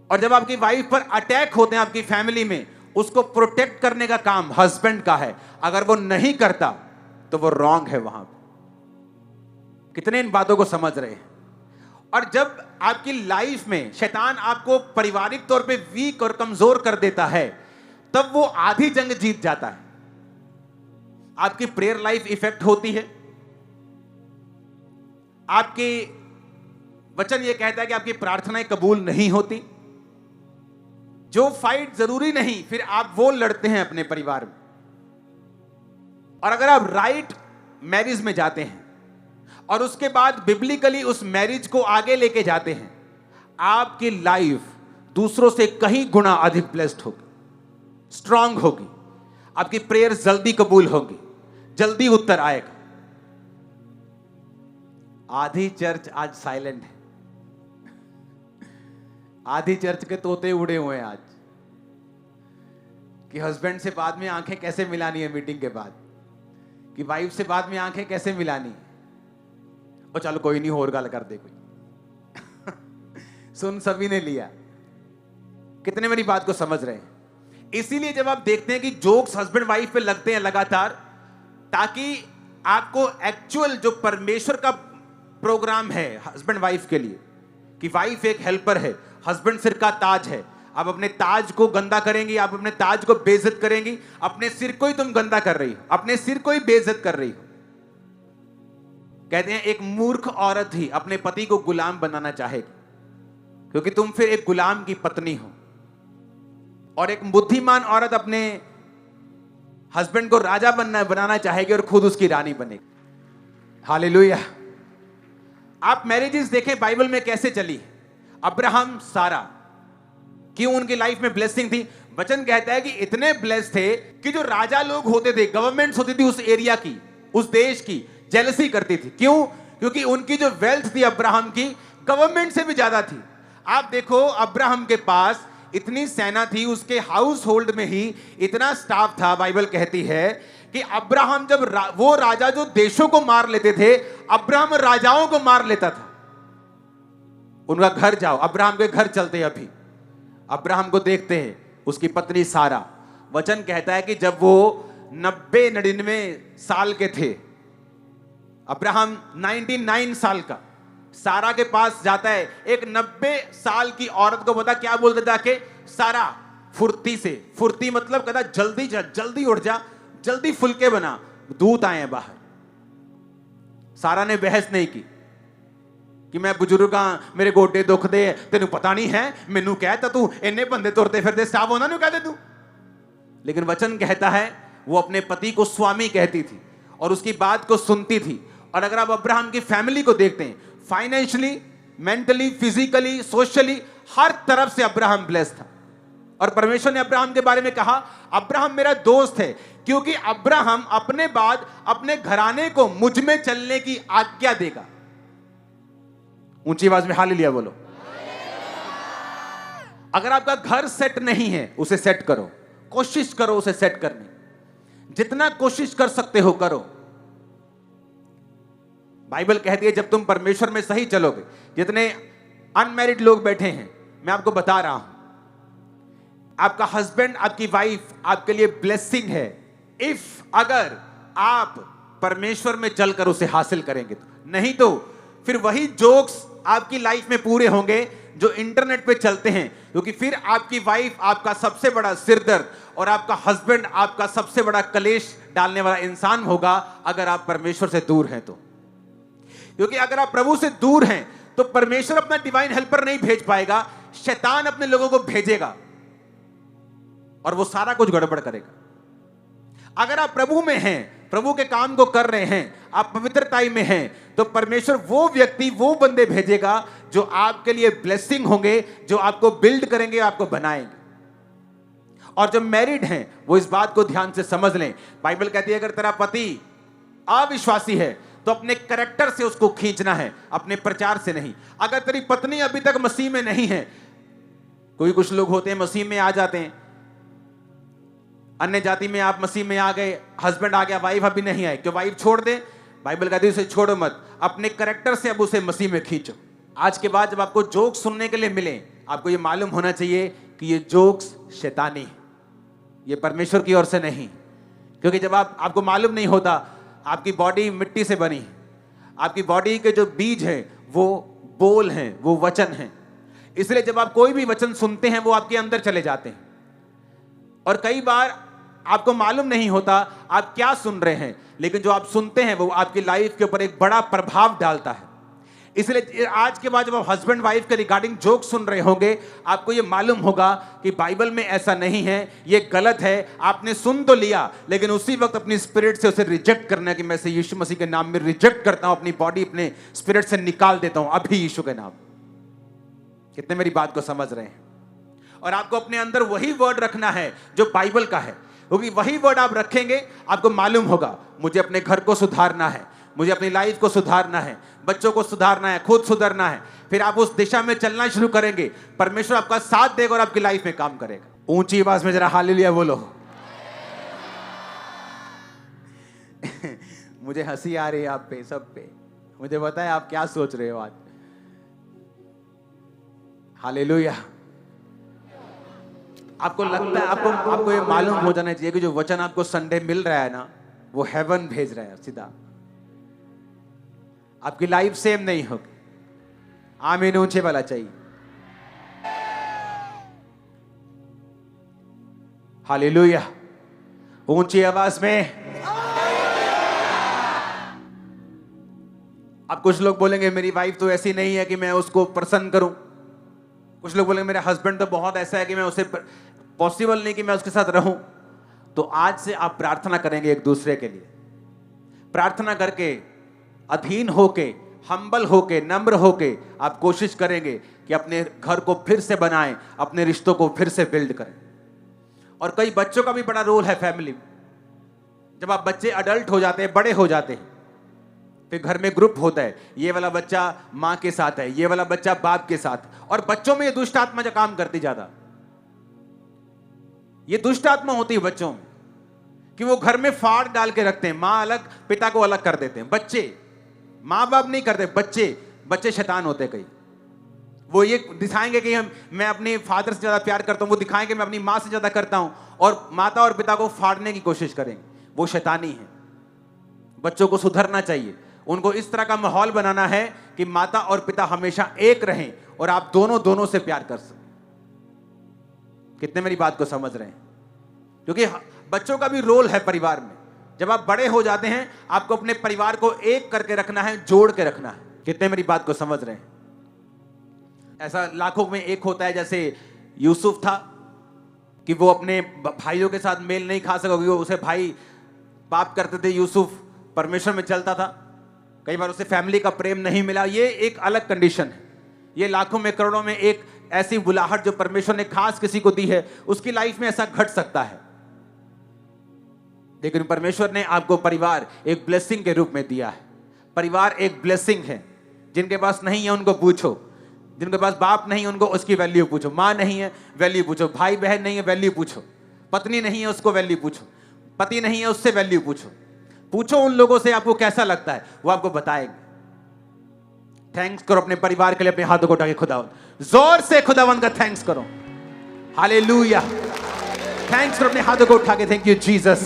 और जब आपकी वाइफ पर अटैक होते हैं आपकी फैमिली में, उसको प्रोटेक्ट करने का काम हस्बैंड का है। अगर वो नहीं करता तो वो रॉन्ग है वहां पर। कितने इन बातों को समझ रहे हैं? और जब आपकी लाइफ में शैतान आपको पारिवारिक तौर पे वीक और कमजोर कर देता है, तब वो आधी जंग जीत जाता है। आपकी प्रेयर लाइफ इफेक्ट होती है। आपके वचन ये कहता है कि आपकी प्रार्थनाएं कबूल नहीं होती। जो फाइट जरूरी नहीं, फिर आप वो लड़ते हैं अपने परिवार में। और अगर आप राइट मैरिज में जाते हैं और उसके बाद बिब्लिकली उस मैरिज को आगे लेके जाते हैं, आपकी लाइफ दूसरों से कहीं गुना अधिक ब्लेस्ड होगी, स्ट्रांग होगी। आपकी प्रेयर जल्दी कबूल होगी, जल्दी उत्तर आएगा। आधी चर्च आज साइलेंट है। आधी चर्च के तोते उड़े हुए हैं आज कि हस्बैंड से बाद में आंखें कैसे मिलानी है, मीटिंग के बाद, कि वाइफ से बाद में आंखें कैसे मिलानी है। और चलो कोई नहीं, और गल कर दे कोई। सुन सभी ने लिया। कितने मेरी बात को समझ रहे हैं? इसीलिए जब आप देखते हैं कि जोक्स हस्बैंड वाइफ पे लगते हैं लगातार, ताकि आपको एक्चुअल जो परमेश्वर का प्रोग्राम है हस्बैंड वाइफ के लिए, कि वाइफ एक हेल्पर है, हस्बैंड सिर का ताज है। आप अपने ताज को गंदा करेंगी, आप अपने ताज को बेइज्जत करेंगी, अपने सिर को ही तुम गंदा कर रही हो, अपने सिर को ही बेइज्जत कर रही हो। कहते हैं एक मूर्ख औरत ही अपने पति को गुलाम बनाना चाहेगी, क्योंकि तुम फिर एक गुलाम की पत्नी हो। और एक बुद्धिमान औरत अपने हस्बैंड को राजा बनाना चाहेगी और खुद उसकी रानी बनेगी। हालेलुया। आप मैरिजेस देखें बाइबल में कैसे चली। अब्राहम, सारा, क्यों उनकी लाइफ में ब्लेसिंग थी? वचन कहता है कि इतने ब्लेस थे कि जो राजा लोग होते थे, गवर्नमेंट्स होती थी उस एरिया की, उस देश की, जेलसी करती थी। क्यों? क्योंकि उनकी जो वेल्थ थी अब्राहम की, गवर्नमेंट से भी ज्यादा थी। आप देखो अब्राहम के पास इतनी सेना थी, उसके हाउस होल्ड में ही इतना स्टाफ था। बाइबल कहती है कि अब्राहम जब वो राजा जो देशों को मार लेते थे, अब्राहम राजाओं को मार लेता था। उनका घर जाओ, अब्राहम के घर चलते हैं, अभी अब्राहम को देखते हैं, उसकी पत्नी सारा। वचन कहता है कि जब वो 99 साल के थे, अब्राहम 99 साल का, सारा के पास जाता है। एक 90 साल की औरत को पता क्या बोलते जाके, सारा फुर्ती से, फुर्ती मतलब कहता जल्दी जा, जल्दी उठ जा, जल्दी फुलके बना, दूत आए हैं बाहर। सारा ने बहस नहीं की कि मैं बुजुर्ग हाँ, मेरे गोडे दुख दे, तेनू पता नहीं है, मैनू कहता तू इन्ने बंदे तुरते फिरते साफ होना नहीं कहते तू। लेकिन वचन कहता है वो अपने पति को स्वामी कहती थी और उसकी बात को सुनती थी। और अगर आप अब्राहम की फैमिली को देखते हैं, फाइनेंशियली, मेंटली, फिजिकली, सोशली, हर तरफ से अब्राहम ब्लेस्ड था। और परमेश्वर ने अब्राहम के बारे में कहा, अब्राहम मेरा दोस्त है, क्योंकि अब्राहम अपने बाद अपने घराने को मुझ में चलने की आज्ञा देगा। ऊंची आवाज में हालेलुया बोलो। अगर आपका घर सेट नहीं है, उसे सेट करो, कोशिश करो उसे सेट करने, जितना कोशिश कर सकते हो करो। बाइबल कहती है जब तुम परमेश्वर में सही चलोगे, जितने अनमैरिड लोग बैठे हैं, मैं आपको बता रहा हूं, आपका हस्बैंड, आपकी वाइफ आपके लिए ब्लेसिंग है, इफ अगर आप परमेश्वर में चलकर उसे हासिल करेंगे तो। नहीं तो फिर वही जोक्स आपकी लाइफ में पूरे होंगे जो इंटरनेट पे चलते हैं, क्योंकि फिर आपकी वाइफ आपका सबसे बड़ा सिरदर्द और आपका हस्बैंड आपका सबसे बड़ा कलेश डालने वाला इंसान होगा अगर आप परमेश्वर से दूर हैं तो। क्योंकि अगर आप प्रभु से दूर हैं तो परमेश्वर अपना डिवाइन हेल्पर नहीं भेज पाएगा, शैतान अपने लोगों को भेजेगा और वो सारा कुछ गड़बड़ करेगा। अगर आप प्रभु में हैं, प्रभु के काम को कर रहे हैं, आप पवित्रताई में हैं, तो परमेश्वर वो व्यक्ति, वो बंदे भेजेगा जो आपके लिए ब्लेसिंग होंगे, जो आपको बिल्ड करेंगे, आपको बनाएंगे। और जो मैरिड हैं वो इस बात को ध्यान से समझ लें। बाइबल कहती है अगर तेरा पति अविश्वासी है तो अपने कैरेक्टर से उसको खींचना है, अपने प्रचार से नहीं। अगर तेरी पत्नी अभी तक मसीह में नहीं है, कोई कुछ लोग होते हैं मसीह में आ जाते हैं, अन्य जाति में आप मसीह में आ गए, हस्बैंड आ गया, वाइफ अभी नहीं आए, क्यों वाइफ छोड़ दे? बाइबल कहती है उसे छोड़ो मत, अपने कैरेक्टर से अब उसे मसीह में खींचो। आज के बाद जब आपको जोक्स सुनने के लिए मिले, आपको ये मालूम होना चाहिए कि ये जोक्स शैतानी, ये परमेश्वर की ओर से नहीं। क्योंकि जब आपको मालूम नहीं होता, आपकी बॉडी मिट्टी से बनी, आपकी बॉडी के जो बीज हैं वो बोल हैं, वो वचन हैं। इसलिए जब आप कोई भी वचन सुनते हैं वो आपके अंदर चले जाते हैं और कई बार आपको मालूम नहीं होता आप क्या सुन रहे हैं, लेकिन जो आप सुनते हैं वो आपकी लाइफ के ऊपर एक बड़ा प्रभाव डालता है। इसलिए आज के बाद जब आप हस्बैंड वाइफ के रिगार्डिंग जोक सुन रहे होंगे, आपको ये मालूम होगा कि बाइबल में ऐसा नहीं है, ये गलत है। आपने सुन तो लिया, लेकिन उसी वक्त अपनी स्पिरिट से उसे रिजेक्ट करना कि मैं इसे यीशु मसीह के नाम में रिजेक्ट करता हूं, अपनी बॉडी अपने स्पिरिट से निकाल देता हूं अभी यीशु के नाम। कितने मेरी बात को समझ रहे हैं? और आपको अपने अंदर वही वर्ड रखना है जो बाइबल का है, क्योंकि वही वर्ड आप रखेंगे, आपको मालूम होगा मुझे अपने घर को सुधारना है, मुझे अपनी लाइफ को सुधारना है, बच्चों को सुधारना है, खुद सुधरना है। फिर आप उस दिशा में चलना शुरू करेंगे, परमेश्वर आपका साथ देगा और आपकी लाइफ में काम करेगा। ऊंची आवाज में जरा हालेलुया बोलो। मुझे हंसी आ रही है आप पे, सब पे। मुझे पता है आप क्या सोच रहे हो आज। हालेलुया। आपको लगता है, आपको ये मालूम हो जाना चाहिए कि जो वचन आपको संडे मिल रहा है ना, वो हेवन भेज रहा है सीधा। आपकी लाइफ सेम नहीं होगी। आमीन। ऊंचे वाला चाहिए। हालेलुया। ऊंची आवाज में। अब कुछ लोग बोलेंगे मेरी वाइफ तो ऐसी नहीं है कि मैं उसको प्रसन्न करूं। कुछ लोग बोलेंगे मेरा हस्बैंड तो बहुत ऐसा है कि मैं उसे पॉसिबल नहीं कि मैं उसके साथ रहूं। तो आज से आप प्रार्थना करेंगे एक दूसरे के लिए। प्रार्थना करके, अधीन होके, हम्बल होके, नम्र होके आप कोशिश करेंगे कि अपने घर को फिर से बनाएं, अपने रिश्तों को फिर से बिल्ड करें। और कई बच्चों का भी बड़ा रोल है फैमिली में। जब आप बच्चे अडल्ट हो जाते हैं, बड़े हो जाते हैं, फिर घर में ग्रुप होता है, ये वाला बच्चा माँ के साथ है, ये वाला बच्चा बाप के साथ। और बच्चों में ये दुष्ट आत्मा जो काम करती ज्यादा, ये दुष्ट आत्मा होती है बच्चों में कि वो घर में फाड़ डाल के रखते हैं। माँ अलग, पिता को अलग कर देते हैं। बच्चे, माँ बाप नहीं करते, बच्चे शैतान होते कई। वो ये दिखाएंगे कि मैं अपने फादर से ज्यादा प्यार करता हूं, वो दिखाएंगे मैं अपनी मां से ज्यादा करता हूं, और माता और पिता को फाड़ने की कोशिश करेंगे। वो शैतानी है। बच्चों को सुधरना चाहिए। उनको इस तरह का माहौल बनाना है कि माता और पिता हमेशा एक रहें और आप दोनों से प्यार कर सकें। कितने मेरी बात को समझ रहे हैं? क्योंकि बच्चों का भी रोल है परिवार में। जब आप बड़े हो जाते हैं, आपको अपने परिवार को एक करके रखना है, जोड़ के रखना है। कितने मेरी बात को समझ रहे हैं? ऐसा लाखों में एक होता है, जैसे यूसुफ था कि वो अपने भाइयों के साथ मेल नहीं खा सका, क्योंकि उसे भाई पाप करते थे, यूसुफ परमेश्वर में चलता था। कई बार उसे फैमिली का प्रेम नहीं मिला। ये एक अलग कंडीशन है। ये लाखों में करोड़ों में एक ऐसी बुलाहट जो परमेश्वर ने खास किसी को दी है, उसकी लाइफ में ऐसा घट सकता है। लेकिन परमेश्वर ने आपको परिवार एक ब्लेसिंग के रूप में दिया है। परिवार एक ब्लेसिंग है। जिनके पास नहीं है उनको पूछो, जिनके पास बाप नहीं उनको उसकी वैल्यू पूछो, माँ नहीं है वैल्यू पूछो, भाई बहन नहीं है वैल्यू पूछो, पत्नी नहीं है उसको वैल्यू पूछो, पति नहीं है उससे वैल्यू पूछो। पूछो उन लोगों से आपको कैसा लगता है, वो आपको बताएंगे। थैंक्स करो अपने परिवार के लिए। अपने हाथों को उठा के खुदावन, जोर से खुदावन का थैंक्स करो। हालेलुया। थैंक्स करो अपने हाथों को उठा के। Thank you Jesus.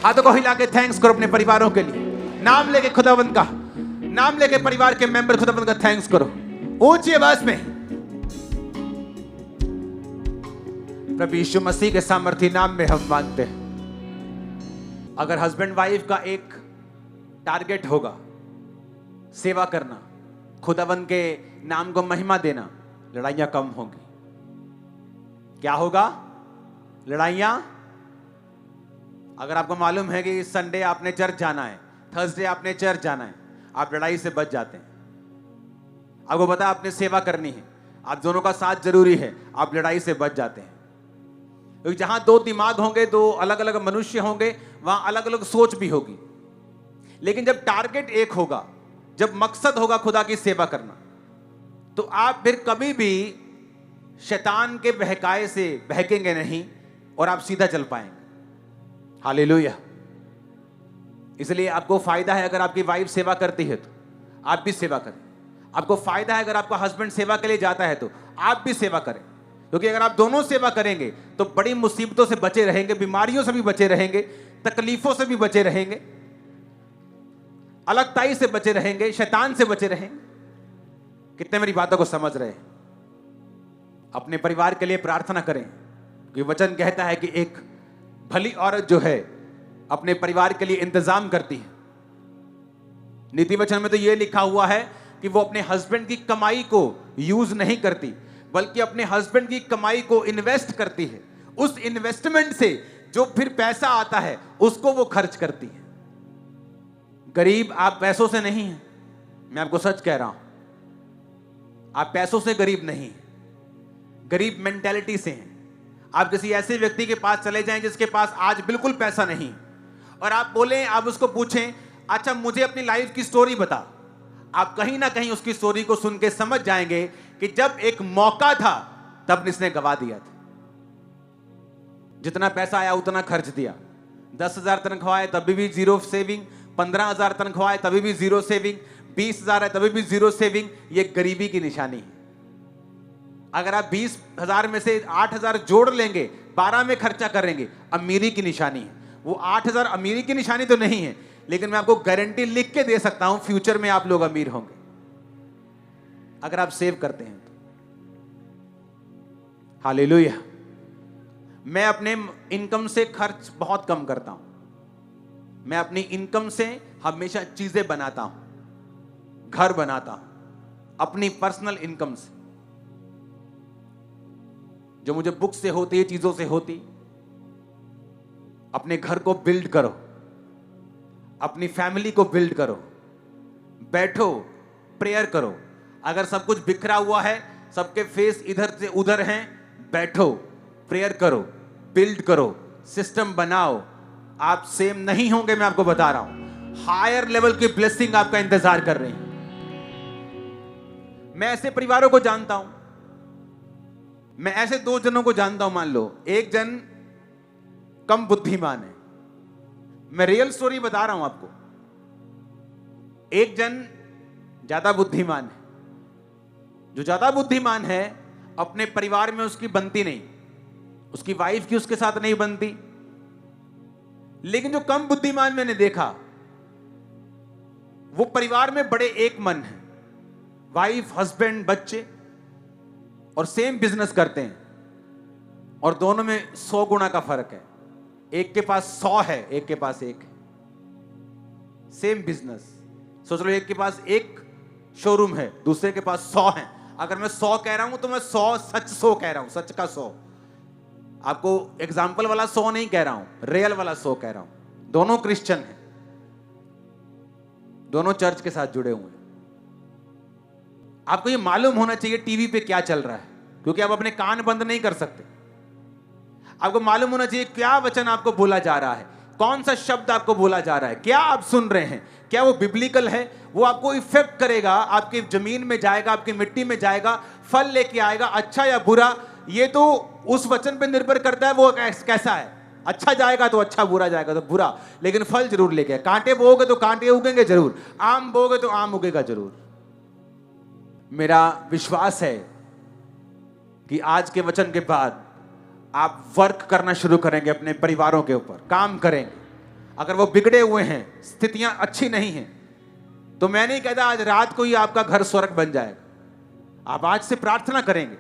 हाथों को हिला के थैंक्स करो अपने परिवारों के लिए। नाम लेके खुदावन का नाम लेके परिवार के मेंबर खुदावन का थैंक्स करो ऊंची आवाज में। प्रभु यीशु मसीह के सामर्थी नाम में हम मांगते हैं। अगर हस्बैंड वाइफ का एक टारगेट होगा सेवा करना, खुदावन के नाम को महिमा देना, लड़ाइयां कम होंगी। क्या होगा? लड़ाइयां। अगर आपको मालूम है कि संडे आपने चर्च जाना है, थर्सडे आपने चर्च जाना है, आप लड़ाई से बच जाते हैं। आपको पता आपने सेवा करनी है, आप दोनों का साथ जरूरी है, आप लड़ाई से बच जाते हैं। क्योंकि जहां दो दिमाग होंगे, दो अलग अलग मनुष्य होंगे, वहां अलग अलग सोच भी होगी। लेकिन जब टारगेट एक होगा, जब मकसद होगा खुदा की सेवा करना, तो आप फिर कभी भी शैतान के बहकाए से बहकेंगे नहीं और आप सीधा चल पाएंगे। हालेलुया। इसलिए आपको फायदा है अगर आपकी वाइफ सेवा करती है तो आप भी सेवा करें। आपको फायदा है अगर आपका हस्बैंड सेवा के लिए जाता है तो आप भी सेवा करें। क्योंकि अगर आप दोनों सेवा करेंगे तो बड़ी मुसीबतों से बचे रहेंगे, बीमारियों से भी बचे रहेंगे, तकलीफों से भी बचे रहेंगे, अलगताई से बचे रहेंगे, शैतान से बचे रहेंगे। कितने मेरी बातों को समझ रहे हैं? अपने परिवार के लिए प्रार्थना करें, क्योंकि वचन कहता है कि एक भली औरत जो है अपने परिवार के लिए इंतजाम करती है। नीति वचन में तो यह लिखा हुआ है कि वो अपने हस्बैंड की कमाई को यूज नहीं करती, बल्कि अपने हस्बैंड की कमाई को इन्वेस्ट करती है। उस इन्वेस्टमेंट से जो फिर पैसा आता है उसको वो खर्च करती है। गरीब आप पैसों से नहीं हैं, मैं आपको सच कह रहा हूं। आप पैसों से गरीब नहीं हैं, गरीब मेंटेलिटी से हैं। आप किसी ऐसे व्यक्ति के पास चले जाएं जिसके पास आज बिल्कुल पैसा नहीं, और आप बोलें, आप उसको पूछें, अच्छा मुझे अपनी लाइफ की स्टोरी बता। आप कहीं ना कहीं उसकी स्टोरी को सुन के समझ जाएंगे कि जब एक मौका था तब इसने गवा दिया था। जितना पैसा आया उतना खर्च दिया। 10,000 तनख्वाह है तभी भी जीरो सेविंग, 15,000 तनख्वाह है तभी भी जीरो सेविंग, 20,000 है तभी भी जीरो सेविंग। ये गरीबी की निशानी है। अगर आप 20,000 में से 8,000 जोड़ लेंगे, 12 में खर्चा करेंगे, अमीरी की निशानी है। वो 8,000 अमीरी की निशानी तो नहीं है, लेकिन मैं आपको गारंटी लिख के दे सकता हूं फ्यूचर में आप लोग अमीर होंगे अगर आप सेव करते हैं तो। हालेलुया। मैं अपने इनकम से खर्च बहुत कम करता हूं। मैं अपनी इनकम से हमेशा चीजें बनाता हूं, घर बनाता हूं अपनी पर्सनल इनकम से, जो मुझे बुक से होती है, चीजों से होती। अपने घर को बिल्ड करो, अपनी फैमिली को बिल्ड करो, बैठो प्रेयर करो। अगर सब कुछ बिखरा हुआ है, सबके फेस इधर से उधर हैं, बैठो प्रेयर करो, बिल्ड करो, सिस्टम बनाओ। आप सेम नहीं होंगे, मैं आपको बता रहा हूं। हायर लेवल की ब्लेसिंग आपका इंतजार कर रही है। मैं ऐसे परिवारों को जानता हूं, मैं ऐसे 2 जनों को जानता हूं। मान लो एक जन कम बुद्धिमान है, मैं रियल स्टोरी बता रहा हूं आपको। एक जन ज्यादा बुद्धिमान है। जो ज्यादा बुद्धिमान है अपने परिवार में उसकी बनती नहीं, उसकी वाइफ की उसके साथ नहीं बनती। लेकिन जो कम बुद्धिमान मैंने देखा, वो परिवार में बड़े एक मन है, वाइफ, हस्बैंड, बच्चे, और सेम बिजनेस करते हैं, और दोनों में 100 गुना का फर्क है। एक के पास 100 है, एक के पास 1 है। सेम बिजनेस, सोच लो, एक के पास 1 शोरूम है, दूसरे के पास 100 है। अगर मैं 100 कह रहा हूं तो मैं 100 सच 100 कह रहा हूं, सच का 100। आपको एग्जाम्पल वाला 100 नहीं कह रहा हूं, रियल वाला 100 कह रहा हूं। दोनों क्रिश्चियन हैं, दोनों चर्च के साथ जुड़े हुए हैं। आपको ये मालूम होना चाहिए टीवी पे क्या चल रहा है, क्योंकि आप अपने कान बंद नहीं कर सकते। आपको मालूम होना चाहिए क्या वचन आपको बोला जा रहा है, कौन सा शब्द आपको बोला जा रहा है, क्या आप सुन रहे हैं, क्या वो बिब्लिकल है। वो आपको इफेक्ट करेगा, आपकी जमीन में जाएगा, आपकी मिट्टी में जाएगा, फल लेके आएगा, अच्छा या बुरा। ये तो उस वचन पे निर्भर करता है वो कैसा है। अच्छा जाएगा तो अच्छा, बुरा जाएगा तो बुरा, लेकिन फल जरूर लेके। कांटे बोओगे तो कांटे उगेंगे जरूर, आम बोओगे तो आम उगेगा जरूर। मेरा विश्वास है कि आज के वचन के बाद आप वर्क करना शुरू करेंगे, अपने परिवारों के ऊपर काम करेंगे। अगर वो बिगड़े हुए हैं, स्थितियां अच्छी नहीं हैं, तो मैं नहीं कहता आज रात को ही आपका घर स्वर्ग बन जाएगा। आप आज से प्रार्थना करेंगे,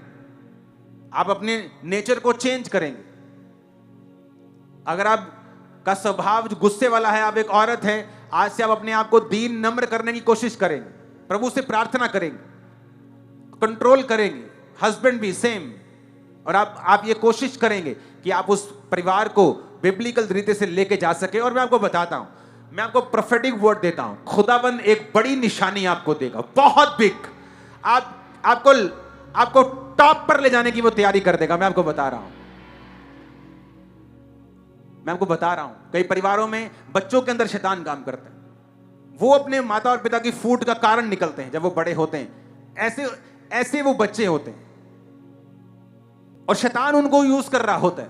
आप अपने नेचर को चेंज करेंगे। अगर आप का स्वभाव गुस्से वाला है, आप एक औरत हैं, आज से आप अपने आप को दीन नम्र करने की कोशिश करेंगे, प्रभु से प्रार्थना करेंगे, कंट्रोल करेंगे। हस्बैंड भी सेम। और आप ये कोशिश करेंगे कि आप उस परिवार को बिब्लिकल तरीके से लेके जा सके। और मैं आपको बताता हूं, मैं आपको प्रोफेटिक वर्ड देता हूं, खुदाबंद एक बड़ी निशानी आपको देगा, बहुत बिग। आपको टॉप पर ले जाने की वो तैयारी कर देगा। मैं आपको बता रहा हूं, कई परिवारों में बच्चों के अंदर शैतान काम करता है। वो अपने माता और पिता की फूट का कारण निकलते हैं जब वो बड़े होते हैं। ऐसे वो बच्चे होते हैं, और शैतान उनको यूज कर रहा होता है।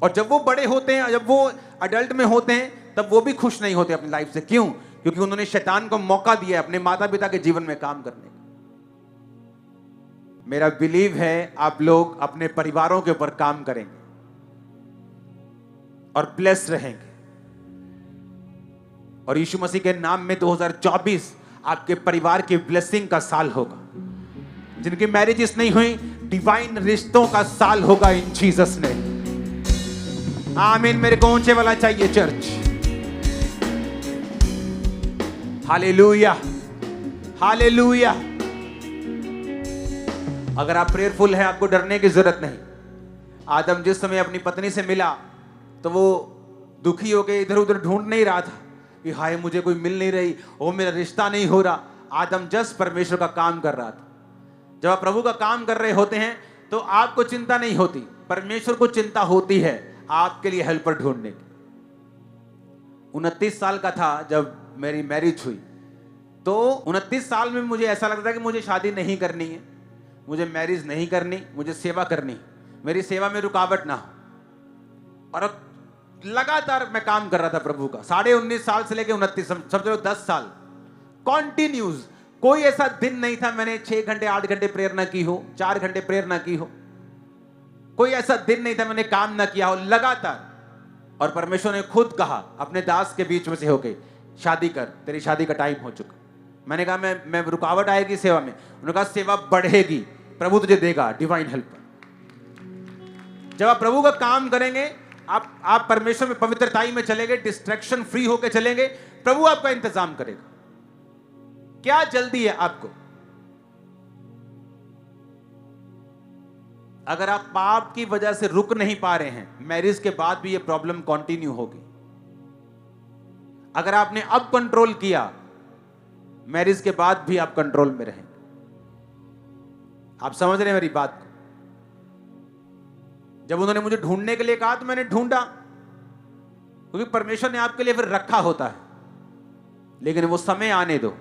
और जब वो बड़े होते हैं, जब वो अडल्ट में होते हैं, तब वो भी खुश नहीं होते अपनी लाइफ से। क्यों? क्योंकि उन्होंने शैतान को मौका दिया अपने माता पिता के जीवन में काम करने का। मेरा बिलीव है आप लोग अपने परिवारों के ऊपर काम करेंगे और ब्लेस रहेंगे। और यीशु मसीह के नाम में 2024 आपके परिवार की ब्लेसिंग का साल होगा। जिनकी मैरिजेस नहीं हुई, डिवाइन रिश्तों का साल होगा इन जीसस ने। आमीन। मेरे को ऊंचे वाला चाहिए चर्च। Hallelujah, hallelujah. अगर आप प्रेयरफुल हैं, आपको डरने की जरूरत नहीं। आदम जिस समय अपनी पत्नी से मिला तो वो दुखी होकर इधर उधर ढूंढ नहीं रहा था कि हाय मुझे कोई मिल नहीं रही, ओ मेरा रिश्ता नहीं हो रहा। आदम जस्ट परमेश्वर का काम कर रहा था। जब आप प्रभु का काम कर रहे होते हैं तो आपको चिंता नहीं होती, परमेश्वर को चिंता होती है आपके लिए हेल्पर ढूंढने की। 29 साल का था जब मेरी मैरिज हुई, तो 29 साल में मुझे ऐसा लगता था कि मुझे शादी नहीं करनी है, मुझे मैरिज नहीं करनी, मुझे सेवा करनी, मेरी सेवा में रुकावट ना हो। और लगातार मैं काम कर रहा था प्रभु का, 19.5 साल से लेकर 29, समझो 10 साल कॉन्टिन्यूज। कोई ऐसा दिन नहीं था मैंने 6 घंटे 8 घंटे प्रेयर ना की हो, 4 घंटे प्रेयर ना की हो। कोई ऐसा दिन नहीं था मैंने काम ना किया हो, लगातार। और परमेश्वर ने खुद कहा अपने दास के बीच में से होके, शादी कर, तेरी शादी का टाइम हो चुका। मैंने कहा मैं रुकावट आएगी सेवा में? उन्होंने कहा सेवा बढ़ेगी, प्रभु तुझे देगा डिवाइन हेल्पर। जब आप प्रभु का काम करेंगे, आप परमेश्वर में पवित्रताई में चलेंगे, डिस्ट्रैक्शन फ्री होकर चलेंगे, प्रभु आपका इंतजाम करेगा। क्या जल्दी है आपको? अगर आप पाप की वजह से रुक नहीं पा रहे हैं, मैरिज के बाद भी ये प्रॉब्लम कंटिन्यू होगी। अगर आपने अब कंट्रोल किया, मैरिज के बाद भी आप कंट्रोल में रहेंगे। आप समझ रहे हैं मेरी बात को? जब उन्होंने मुझे ढूंढने के लिए कहा तो मैंने ढूंढा, क्योंकि परमेश्वर ने आपके लिए फिर रखा होता है। लेकिन वो समय आने दो,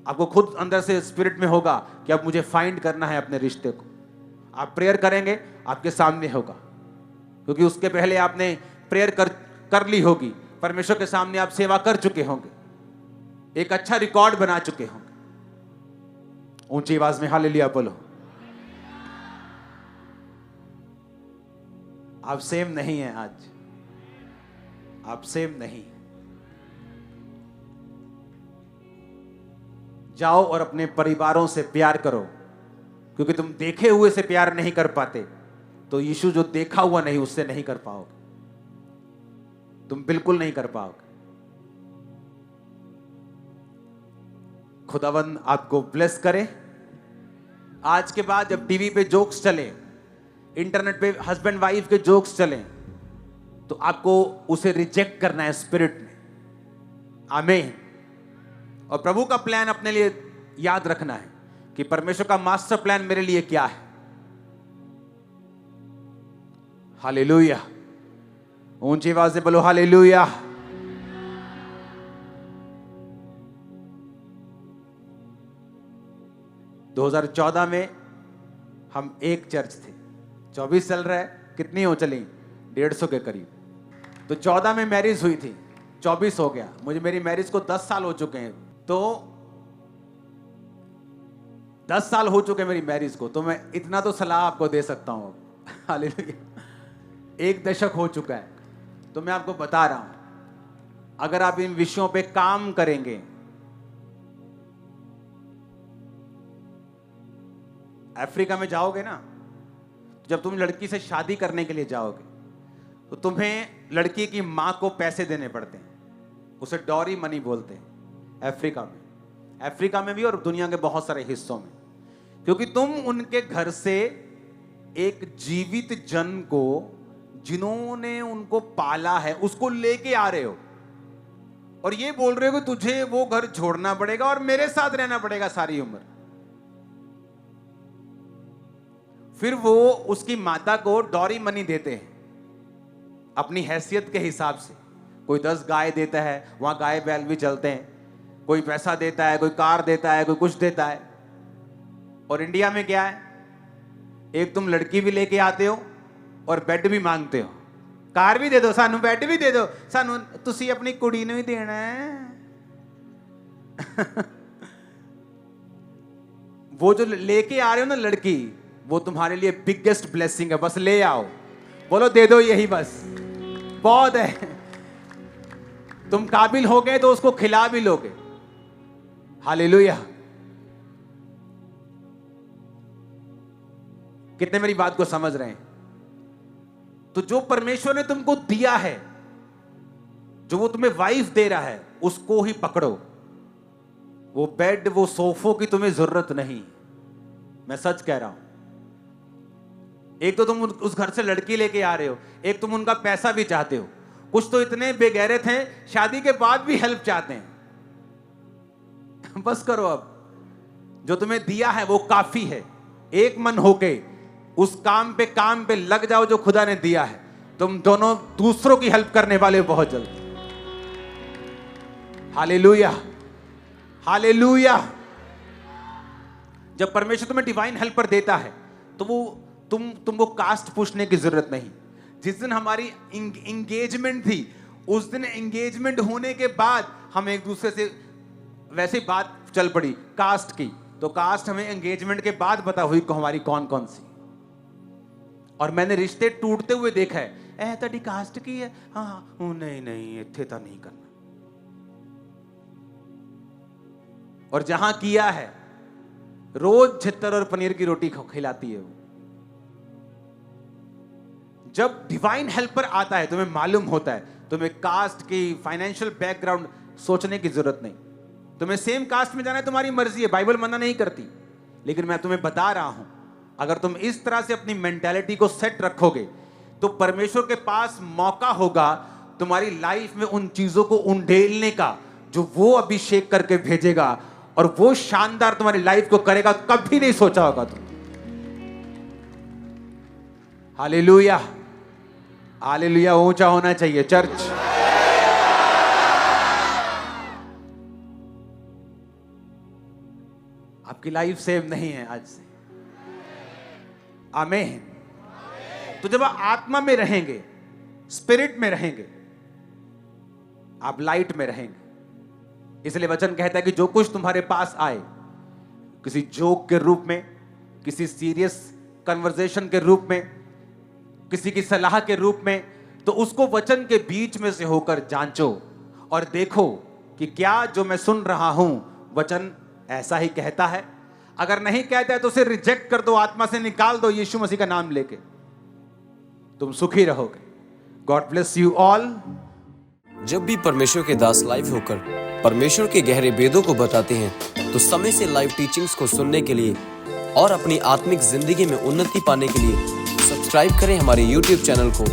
आपको खुद अंदर से स्पिरिट में होगा कि अब मुझे फाइंड करना है अपने रिश्ते को। आप प्रेयर करेंगे, आपके सामने होगा, क्योंकि उसके पहले आपने प्रेयर कर ली होगी, परमेश्वर के सामने आप सेवा कर चुके होंगे। एक अच्छा रिकॉर्ड बना चुके होंगे। ऊंची आवाज में हालेलुया बोलो। आप सेम नहीं है आज, आप सेम नहीं। जाओ और अपने परिवारों से प्यार करो, क्योंकि तुम देखे हुए से प्यार नहीं कर पाते तो यीशु जो देखा हुआ नहीं उससे नहीं कर पाओगे, तुम बिल्कुल नहीं कर पाओगे। खुदावंद आपको ब्लेस करे। आज के बाद जब टीवी पे जोक्स चले, इंटरनेट पे हस्बैंड वाइफ के जोक्स चले, तो आपको उसे रिजेक्ट करना है स्पिरिट में। आमीन। और प्रभु का प्लान अपने लिए याद रखना है कि परमेश्वर का मास्टर प्लान मेरे लिए क्या है। हालेलुया। ऊंची आवाज से बोलो हालेलुया। – 2014 में हम एक चर्च थे, 24 चल रहा है, कितनी हो चली? 150 के करीब। तो 14 में मैरिज हुई थी, 24 हो गया। मुझे मेरी मैरिज को 10 साल हो चुके हैं, तो 10 साल हो चुके मेरी मैरिज को, तो मैं इतना तो सलाह आपको दे सकता हूं। हालेलुया। 1 दशक हो चुका है, तो मैं आपको बता रहा हूं, अगर आप इन विषयों पे काम करेंगे, अफ्रीका में जाओगे ना, जब तुम लड़की से शादी करने के लिए जाओगे तो तुम्हें लड़की की मां को पैसे देने पड़ते हैं, उसे डॉरी मनी बोलते हैं अफ्रीका में भी और दुनिया के बहुत सारे हिस्सों में, क्योंकि तुम उनके घर से एक जीवित जन को, जिन्होंने उनको पाला है, उसको लेके आ रहे हो और ये बोल रहे हो कि तुझे वो घर छोड़ना पड़ेगा और मेरे साथ रहना पड़ेगा सारी उम्र। फिर वो उसकी माता को डॉरी मनी देते हैं अपनी हैसियत के हिसाब से। कोई 10 गाय देता है, वहां गाय बैल भी चलते हैं, कोई पैसा देता है, कोई कार देता है, कोई कुछ देता है। और इंडिया में क्या है, एक तुम लड़की भी लेके आते हो और बेड भी मांगते हो, कार भी दे दो सानू, बेड भी दे दो सानू, तुसी अपनी कुड़ी ने भी देना है। वो जो लेके आ रहे हो ना लड़की, वो तुम्हारे लिए बिगेस्ट ब्लेसिंग है। बस ले आओ, बोलो दे दो, यही बस बहुत है। तुम काबिल हो गए तो उसको खिला भी लोगे। हालेलुया। कितने मेरी बात को समझ रहे हैं? तो जो परमेश्वर ने तुमको दिया है, जो वो तुम्हें वाइफ दे रहा है, उसको ही पकड़ो। वो बेड, वो सोफों की तुम्हें जरूरत नहीं, मैं सच कह रहा हूं। एक तो तुम उस घर से लड़की लेके आ रहे हो, एक तुम उनका पैसा भी चाहते हो। कुछ तो इतने बेगैरत हैं, शादी के बाद भी हेल्प चाहते हैं। बस करो, अब जो तुम्हें दिया है वो काफी है। एक मन होके उस काम पे लग जाओ जो खुदा ने दिया है। तुम दोनों दूसरों की हेल्प करने वाले हो बहुत जल्द। Hallelujah, hallelujah. जब परमेश्वर तुम्हें डिवाइन हेल्पर देता है तो वो तुमको कास्ट पूछने की जरूरत नहीं। जिस दिन हमारी इंगेजमेंट थी, उस दिन इंगेजमेंट होने के बाद हम एक दूसरे से वैसे बात चल पड़ी कास्ट की, तो कास्ट हमें एंगेजमेंट के बाद पता हुई कि हमारी कौन कौन सी। और मैंने रिश्ते टूटते हुए देखा है, ए तड़ी कास्ट की है, हाँ नहीं इत्थे तो नहीं करना। और जहां किया है, रोज छित्तर और पनीर की रोटी खिलाती है वो। जब डिवाइन हेल्पर आता है, तुम्हें मालूम होता है, तुम्हें कास्ट की, फाइनेंशियल बैकग्राउंड सोचने की जरूरत नहीं। तुम्हें सेम कास्ट में जाना है, तुम्हारी मर्जी है, बाइबल मना नहीं करती। लेकिन मैं तुम्हें बता रहा हूं, अगर तुम इस तरह से अपनी मेंटालिटी को सेट रखोगे तो परमेश्वर के पास मौका होगा तुम्हारी लाइफ में उन चीजों को उंडेलने का जो वो अभिषेक करके भेजेगा, और वो शानदार तुम्हारी लाइफ को करेगा, कभी नहीं सोचा होगा तुम। Hallelujah, hallelujah. ऊंचा होना चाहिए चर्च। आपकी लाइफ सेम नहीं है आज से। आमीन। तो जब आप आत्मा में रहेंगे, स्पिरिट में रहेंगे, आप लाइट में रहेंगे। इसलिए वचन कहता है कि जो कुछ तुम्हारे पास आए, किसी जोक के रूप में, किसी सीरियस कन्वर्सेशन के रूप में, किसी की सलाह के रूप में, तो उसको वचन के बीच में से होकर जांचो और देखो कि क्या जो मैं सुन रहा हूं वचन ऐसा ही कहता है। अगर नहीं कहता है तो उसे रिजेक्ट कर दो, आत्मा से निकाल दो यीशु मसीह का नाम लेके, तुम सुखी रहोगे। God bless you all. जब भी परमेश्वर के दास लाइव होकर परमेश्वर के गहरे भेदों को बताते हैं तो समय से लाइव टीचिंग्स को सुनने के लिए और अपनी आत्मिक जिंदगी में उन्नति पाने के लिए सब्सक्राइब करें हमारे YouTube चैनल को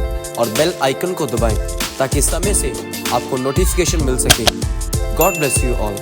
और बेल आइकन को दबाएं ताकि समय से आपको नोटिफिकेशन मिल सके। God bless you all.